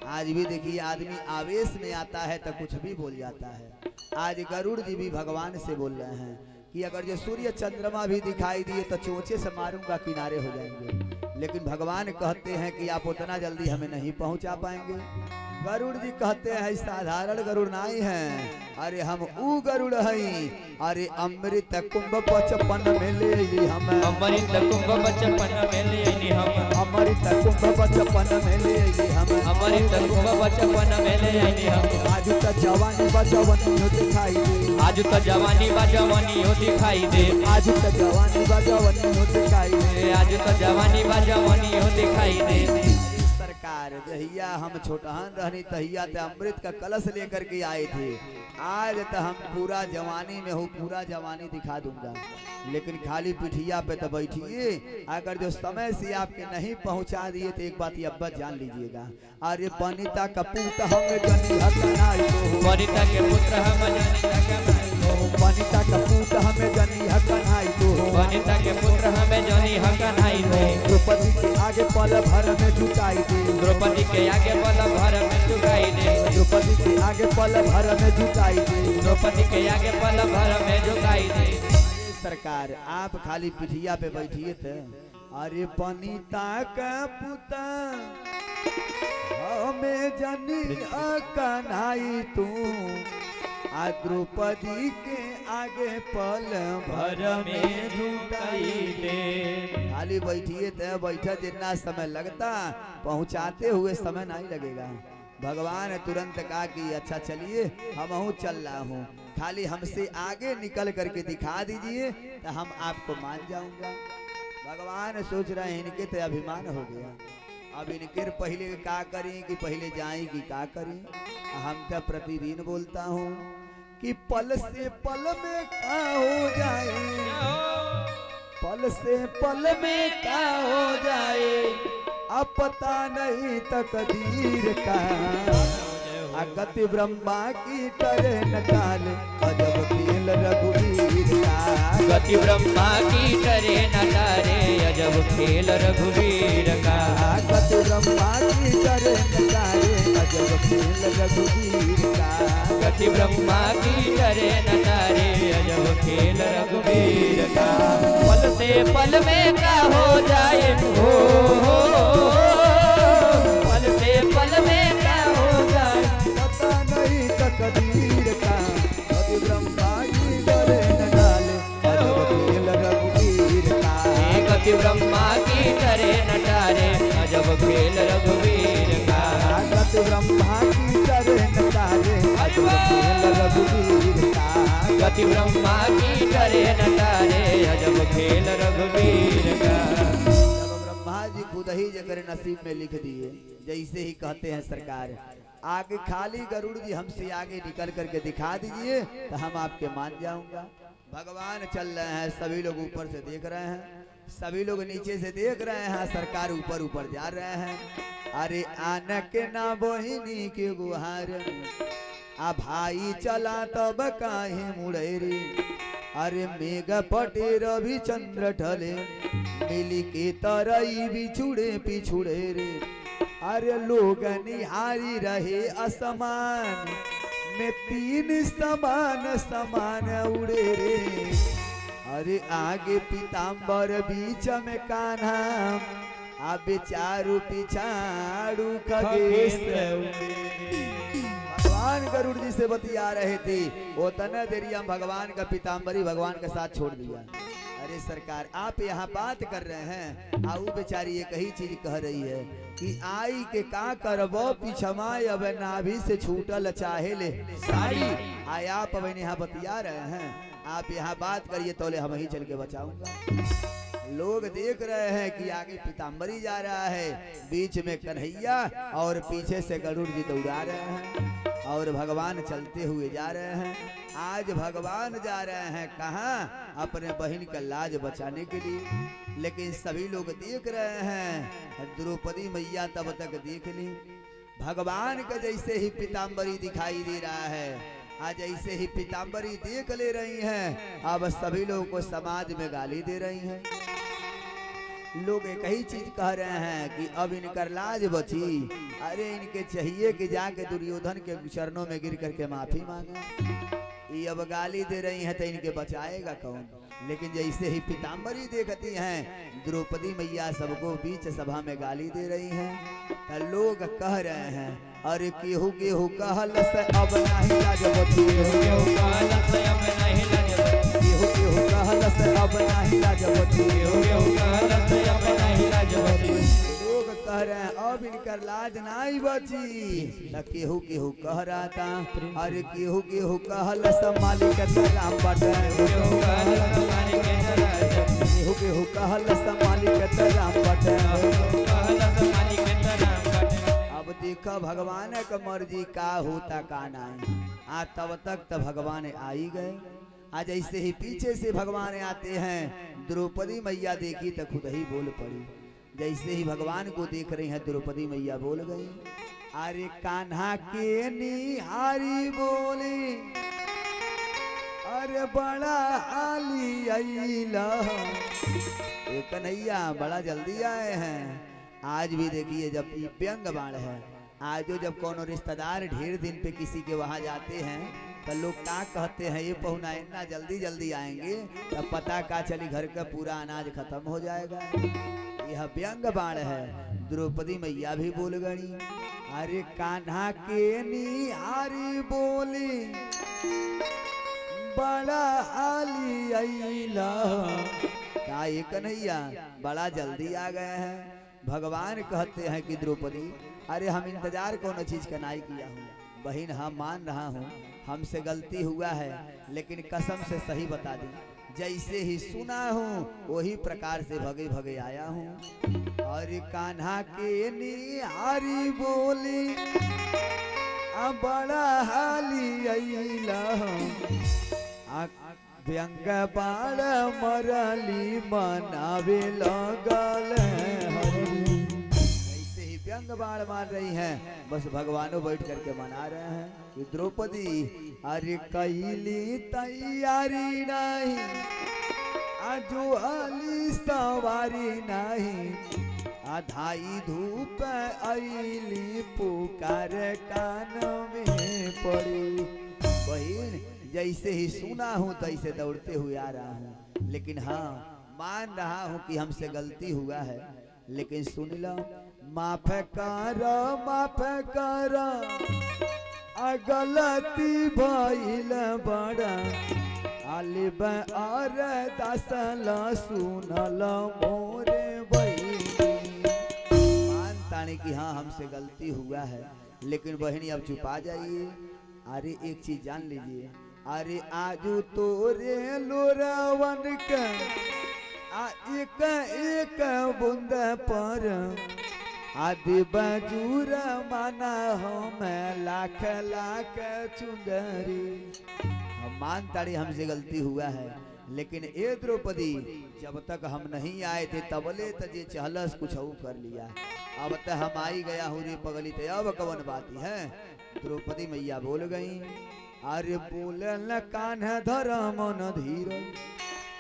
आज भी देखिए आदमी आवेश में आता है तो कुछ भी बोल जाता है। आज गरुड़ जी भी भगवान से बोल रहे हैं कि अगर जो सूर्य चंद्रमा भी दिखाई दिए तो चोंचे से मारूंगा किनारे हो जाएंगे, लेकिन भगवान कहते हैं कि आप उतना जल्दी हमें नहीं पहुंचा पाएंगे। गरुड़ जी कहते हैं साधारण गरुड़ नहीं है, अरे हम ऊ गरुड़ हई, अरे अमृत कुंभ बचपन में ले ली हम, अमृत कुंभ बचपन में ले ली हम, अमृत कुंभ बचपन में ले ली हम, अमृत कुंभ बचपन में ले ली हम। आज तो जवानी बजवनी हो दिखाई दे, आज तो जवानी बजवनी हो दिखाई दे, आज तो जवानी बजवनी हो दिखाई दे, आज तो जवानी बजवनी हो दिखाई दे। सरकार जहिया हम छोटहन रहनी तहिया ते अमृत का कलश लेकर के आए थे, आज तो हम पूरा जवानी में हूँ, पूरा जवानी दिखा दूंगा। लेकिन खाली पिठिया पे तो बैठिए, अगर जो समय से आपके नहीं पहुंचा दिए तो एक बात ये अब्बा जान लीजिएगा, अरे बनिता का पुत्र हमें जनी हकनाई तो, बनिता के पुत्र हम जनिता कमाई तो, बनिता का पुत्र हमें जनी हकनाई तो, बनिता के पुत्र हमें जनी हकनाई दे। द्रौपदी के आगे पल भर में झुकाई दे, द्रौपदी के आगे पल भर में झुकाई दे, द्रौपदी के आगे पल भर में झुकाई दे, द्रौपदी के आगे पल भर में झुकाई दे। सरकार आप खाली पिठिया पे बैठिए थे, अरे बनिता का पुता हमें जनी कन्हाई तू, आ द्रौपदी के आगे पल भर में झुकाई दे। खाली बैठिए थे, बैठा जितना समय लगता पहुंचाते हुए समय नहीं लगेगा। भगवान तुरंत कहा कि अच्छा चलिए हम चल रहा हूँ, खाली हमसे आगे निकल करके दिखा दीजिए तो हम आपको मान जाऊंगा। भगवान सोच रहे हैं इनके तो अभिमान हो गया, अब इनके पहले क्या करें कि पहले जाएं कि क्या करें। हम तो प्रतिदिन बोलता हूँ कि पल से पल में क्या हो जाए, पल से पल में क्या हो जाए, अब पता नहीं तकदीर का, गति ब्रह्मा की तरह नकाल अजब खेल रघुवीर का, गति ब्रह्मा की तरह नकारे अजब खेल रघुवीर का, गति ब्रह्मा की तरह नकारे अजब खेल रघुवीर का, गति ब्रह्मा की तरह नकारे अजब खेल रघुवीर का। पल से पल में क्या हो जाए हो, पल से पल में क्या हो जाए, पता नहीं तकदीर का, गति ब्रह्मा की तरह नकाल अजब खेल रघुवीर का, गति ब्रह्मा की तरह नकारे अजब खेल रघुवीर का, गति ब्रह्मा की तरह नकारे अजब खेल रघुवीर का, गति ब्रह्मा की तरह नकारे अजब खेल रघुवीर का। जब ब्रह्मा जी खुद ही जकर नसीब में लिख दिए, जैसे ही कहते हैं सरकार आगे खाली गरुड़ जी हमसे आगे निकल करके दिखा दीजिए तो हम आपके मान जाऊंगा। भगवान चल रहे हैं, सभी लोग ऊपर से देख रहे हैं, सभी लोग नीचे से देख रहे हैं, सरकार ऊपर ऊपर जा रहे हैं। अरे आन के ना बहिनी के गुहार, आ भाई चला तब काहे मुड़ेरी, अरे मेघ पटे रवि चंद्र ढले, मिली के तरई बिछुड़े पिछुड़े रे, अरे लोग निहारी रहे असमान में तीन समान समान उड़े रे, अरे आगे पीताम्बर बीच में कान्हा, आ बेचारू पिछाड़ू खगेश। भगवान गरुड़ जी से बतिया रहे थे, वो तना देरिया भगवान का पीताम्बरी भगवान के साथ छोड़ दिया। अरे सरकार आप यहाँ बात कर रहे हैं, आऊ बेचारी एक ही चीज कह रही है कि आई के का करबो पिछमाय अब नाभि से छूटल चाहे ले साड़ी। आय आप अब यहाँ बतिया रहे हैं, आप यहाँ बात करिए तो ले हम ही चल के बचाऊंगा। लोग देख रहे हैं कि आगे पीताम्बरी जा रहा है, बीच में कन्हैया और पीछे से गरुड़ जी दौड़ा रहे हैं, और भगवान चलते हुए जा रहे हैं। आज भगवान जा रहे हैं कहाँ? अपने बहन का लाज बचाने के लिए, लेकिन सभी लोग देख रहे हैं। द्रौपदी मैया तब तक देख ली, भगवान का जैसे ही पीताम्बरी दिखाई दे रहा है, आज ऐसे ही पीताम्बरी देख ले रही हैं, अब सभी लोगों को समाज में गाली दे रही हैं। लोग एक ही चीज कह रहे हैं कि अब इनकर लाज बची। अरे इनके चाहिए कि जाके दुर्योधन के चरणों में गिर करके माफी मांगे। ये अब गाली दे रही हैं तो इनके बचाएगा कौन? लेकिन जैसे ही पीताम्बरी देखती हैं द्रौपदी मैया सबको बीच सभा में गाली दे रही हैं तो लोग कह रहे हैं अरे केहू केहू कहल से अब नहीं लाजवती, केहू कहल से अब नहीं लाजवती, केहू केहू कहल से अब नहीं लाजवती, केहू कहल से अब नहीं लाजवती। लोग कह रहे हैं अब इनकर लाज नहीं बची। तो केहू केहू कह रहा था अरे केहू केहू कहल से मालिक राम बटे, केहू कहल से मालिक केहू केहू कहल से मालिक राम बटे, कहल से मालिक राम बटे। अब देखो भगवान का मर्जी का होता का नहीं। आ तब तक तो भगवान आ ही गए। आज ऐसे ही पीछे से भगवान आते हैं, द्रौपदी मैया देखी तो खुद ही बोल पड़ी। जैसे ही भगवान को देख रही हैं द्रौपदी मैया बोल गई अरे कान्हा के निहारी बोली अरे बड़ा आली अइला, ए कन्हैया बड़ा जल्दी आए हैं। आज भी देखिए जब व्यंग बाण है, आज जब कोनो रिश्तेदार ढेर दिन पे किसी के वहां जाते हैं तो लोग क्या कहते हैं ये पहुना इतना जल्दी जल्दी आएंगे तब पता का चली घर का पूरा अनाज खत्म हो जाएगा। यह व्यंग बाण है। द्रौपदी मैया भी बोल गई अरे कान्हा के निहारी बोली बड़ा आली अइला, का ये कन्हैया बड़ा जल्दी आ गए हैं। भगवान कहते हैं कि द्रौपदी अरे हम इंतजार कौन चीज का नहीं किया हूँ बहन, हम मान रहा हूँ हमसे गलती हुआ है लेकिन कसम से सही बता दी जैसे ही सुना हूँ वही प्रकार से भगे भगे आया हूँ। और कान्हा के निहारी बोली बड़ा हाली अइला, व्यंग बाण मरली मनावे लगल ऐसे ही व्यंग बाण मार रही हैं। बस भगवानों बैठ करके मना रहे हैं कि द्रौपदी अरे कैली तैयारी नहीं आजो अली सवारी नहीं, आधाई धूप अली पुकार कान में पड़ी। बहन जैसे ही सुना हूँ तैसे दौड़ते हुए आ रहा हूँ, लेकिन हाँ मान रहा हूँ कि हमसे गलती हुआ है, लेकिन सुन लो माफ कर गलती भइल बड़ा आलिब और दसल सुनल मोरे बहिनी। मान ताने कि हाँ हमसे गलती हुआ है, लेकिन बहनी अब चुपा जाइए। अरे एक चीज जान लीजिए अरे आजू तोरे लोरावन का एक एक बूंद पर आदि बजूर माना हम लाख लाख चुंदरी। हम मान ताड़ी हमसे गलती हुआ है, लेकिन ए द्रौपदी जब तक हम नहीं आए थे तबले तजे चहलस कुछ कर लिया, अब तक हम आई गया हूँ रे पगली तो अब कवन बात है। द्रौपदी मैया बोल गई अरे बोल कान्ह धर्म न धीर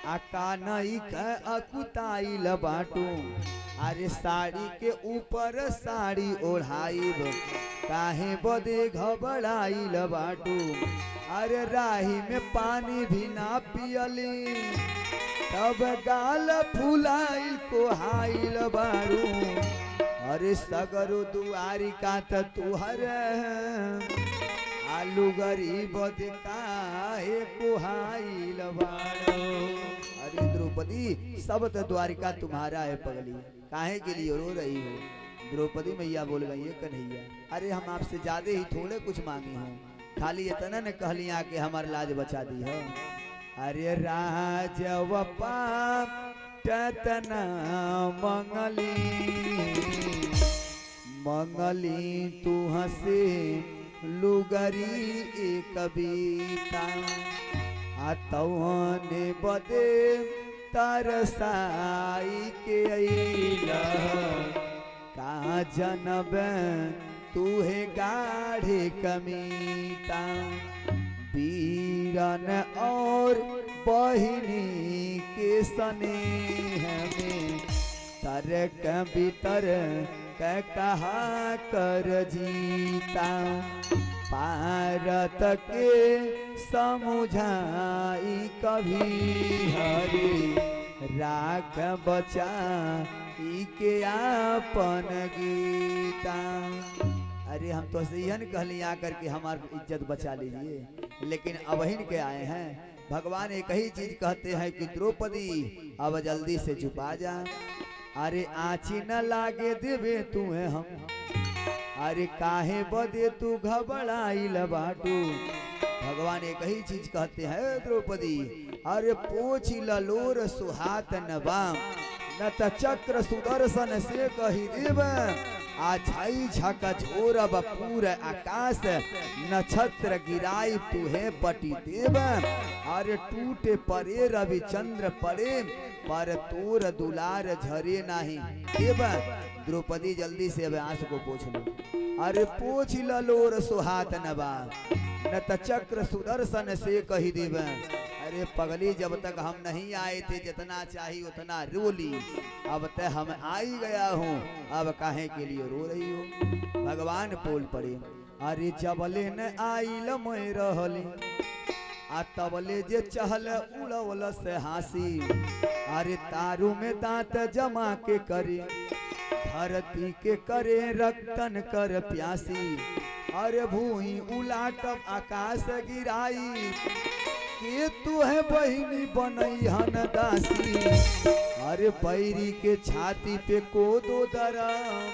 आ कानई के अकुताइल बाटू, अरे साड़ी के ऊपर साड़ी ओढ़ाइब काहे बदे घबराइल बाटू, अरे राही में पानी भी ना पियली तब गाल फुलाइल कोहाइल बारू, अरे सगरो दुआरी का तुहर आलू गरीब काहे कोहाइल बारू। अरे द्रौपदी सब तो द्वारिका तुम्हारा है पगली, काहे के लिए रो रही हो। द्रौपदी मैया बोल गई है कन्हैया अरे हम आपसे ज्यादा ही थोड़े कुछ मांगी हूँ, खाली इतना न कहलिया कि हमार लाज बचा दी हो। अरे राजवपा तना मंगली तू हसे लुगरी एक कविता आतौने बदे तरसाई के अइला, का जनब तूहे गाढ़े कमीता वीरन और बहिनी के स्नेह में तरक भीतर कहा कर जीता, भारत के समुझाई कभी हरे राख बचाई के आपन गीता। अरे हम तो सहीहन कहली आकर के हमारी इज्जत बचा लीजिए, लेकिन अबहिन के आए हैं। भगवान एक ही चीज कहते हैं कि द्रौपदी अब जल्दी से छुपा जा। अरे आँची न लागे देवे तुम्हें हम, अरे काहे बदे तू घबराइल बाटू। भगवान एक ही चीज कहते हैं द्रौपदी, अरे पोछ ललोर सुहात न बाम, न त चक्र सुदर्शन से कही देव। आछाई झका झोरब पूर आकाश, नक्षत्र गिराई तुहे पटी देव। अरे टूटे परे रविचंद्र परे, पर तोर दुलार झरे नाही देव। द्रौपदी जल्दी से अब आंसू को पोछ लो। अरे पोछ ललोर सुहात नबा, न त चक्र सुदर्शन से कही देव। अरे पगली जब तक हम नहीं आए थे जितना चाहिए उतना रो ली, अब तक हम आई गया हूँ, अब काहे के लिए रो रही हो। भगवान बोल पड़े, अरे जबले न आइल मैं रहले, आ तबले जे चहल उड़वल से हासी। अरे तारू में दांत जमा के करे, धरती के करे रक्तन कर प्यासी। अरे भूई उलाटब आकाश गिराई, के तू है बहिनी बनई हन दासी। अरे पैरी के छाती पे कोदो दरम,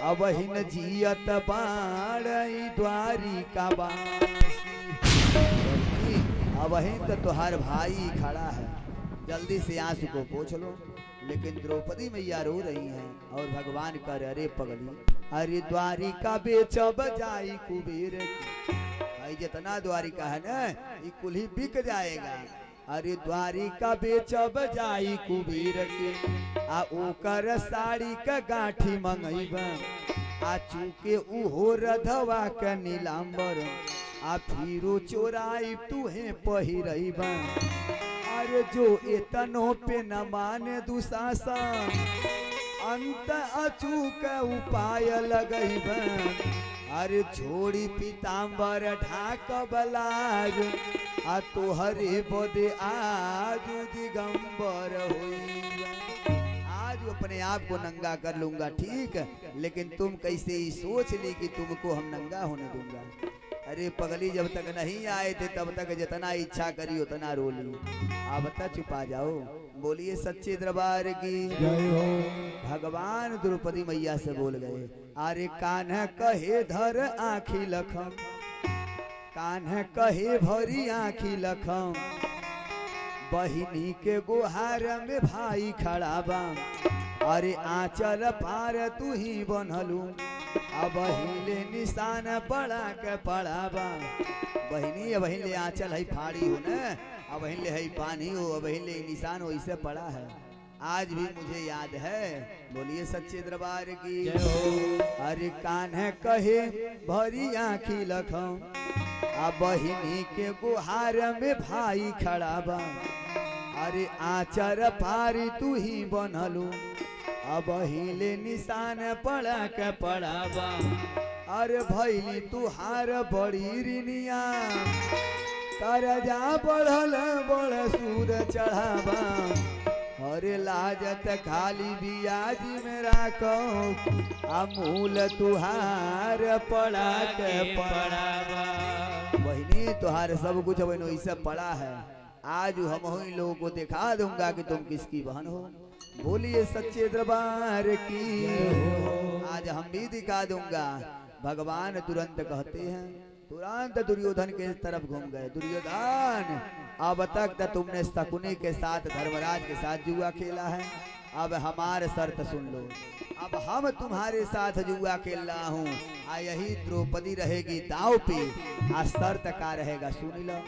अब हिन जियत बाड़ई द्वारिका बासी। अब हिन तो तुहार भाई खड़ा है, जल्दी से आंसू को पोंछ लो। लेकिन द्रौपदी मैया रो रही हैं और भगवान कर, अरे पगली, अरे द्वारिका बेचब जाई कुबेर की। भाई जितना द्वारिका है ना ये कुल्ही बिक जाएगा। अरे द्वारिका बेचब जाई कुबेर के, आ ओकर साड़ी का गाठी मंगईब। आ चूके उहो रधवा के नीलांबर, आ फिरो चोराई तुहे पहिरईब। अरे जो एतनो पे न माने दुशासन, अंत अचूक उपाय लगईब। अरे छोड़ी पीताम्बर ढाक बलाज, आ तोहरे बदे आज दिगंबर होई। आज अपने आप को नंगा कर लूंगा ठीक, लेकिन तुम कैसे ही सोच ली कि तुमको हम नंगा होने दूंगा। अरे पगली जब तक नहीं आए थे तब तक जितना इच्छा करी उतना रो ली, अब तक छुपा जाओ। बोलिए सच्चे दरबार की जय हो। भगवान द्रौपदी मैया से बोल गए, अरे कान्ह कहे धर आँखी लखम, कान्ह कहे भरी आँखी लखम। बहिनी के गुहार में भाई खड़ा बा, अरे आंचल पार तू ही बनलू। अब हिले निशान पड़ा के पड़ाबा। बहिनी अब हिले आंचल है फाड़ी हो न, अब हिले है पानी हो, अब हिले निशान हो, इसे पड़ा है। आज भी मुझे याद है। बोलिए सच्चे दरबार की जय हो। अरे कान्ह कहे भरी आँखी लखम, आ बहिनी के गुहार में भाई खड़ा बा। अरे आचर पारी तू ही बनलू, अब हिले निशान पड़ा के पड़ाबा। अरे भैली तुहार बड़ी रिनिया, करजा बढ़ल बड़ सूर चढ़ाबा। अरे लाजत खाली बियाज में राखो, अमूल तुहार पड़ा के पड़ाबा। बहनी तुहार सब कुछ बहनों इसे पड़ा है। आज हम इन लोगों को दिखा दूंगा कि तुम किसकी बहन हो। बोलिए सच्चे दरबार की। आज हम भी दिखा दूंगा। भगवान तुरंत कहते हैं, तुरंत दुर्योधन के तरफ घूम गए। दुर्योधन अब तक तुमने शकुनी के साथ धर्मराज के साथ जुआ खेला है, अब हमारे शर्त सुन लो। अब हम तुम्हारे साथ जुआ खेल रहा हूँ, यही द्रौपदी रहेगी दाव पे। शर्त का रहेगा सुन लो,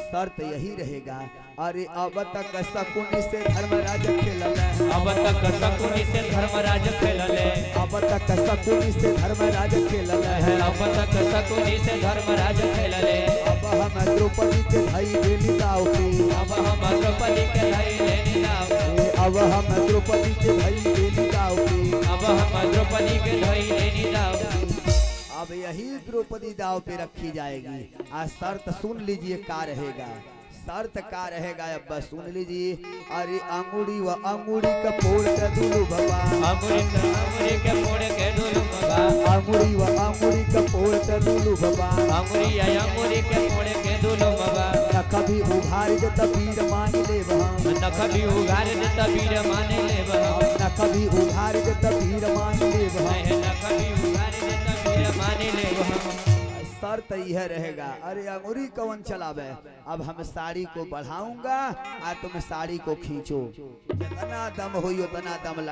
शर्त यही रहेगा। अरे अब तक शकुनी से धर्मराज खेलले, अब तक शकुनी से धर्मराज खेलले, अब तक शकुनी से धर्मराज खेलले, अब तक शकुनी से धर्मराज खेलले। अब हम द्रौपदी के भाई लेनी दाव पे, अब हम द्रौपदी के भाई लेनी दाव पे, अब हम द्रौपदी के भाई लेनी दाव पे, अब हम द्रौपदी के भाई लेनी दाव पे। अब यही द्रौपदी दाव पे रखी जाएगी। आज शर्त सुन लीजिए का रहेगा, शर्त का रहेगा अब बस सुन लीजिए। अरे अंगुड़ी व अंगुड़ी का फोड़ के दुलू बाबा, अंगुरी के फोड़ के दुलू बाबा, अंगुड़ी व अंगुड़ी का फोड़ के दुलू बाबा, अंगुरी के फोड़ के दुलू बाबा। न कभी उघार दे तबीर मान ले हम, न कभी उघार दे तबीर माने ले न कभी उघार दे तबीर मान ले न कभी उघार दे तबीर माने ले शर्त यह रहेगा। अरे अंगुरी कौन चलावे, अब हम साड़ी को बढ़ाऊंगा आ तुम साड़ी को खींचो, जितना दम हुई उतना दम लगा।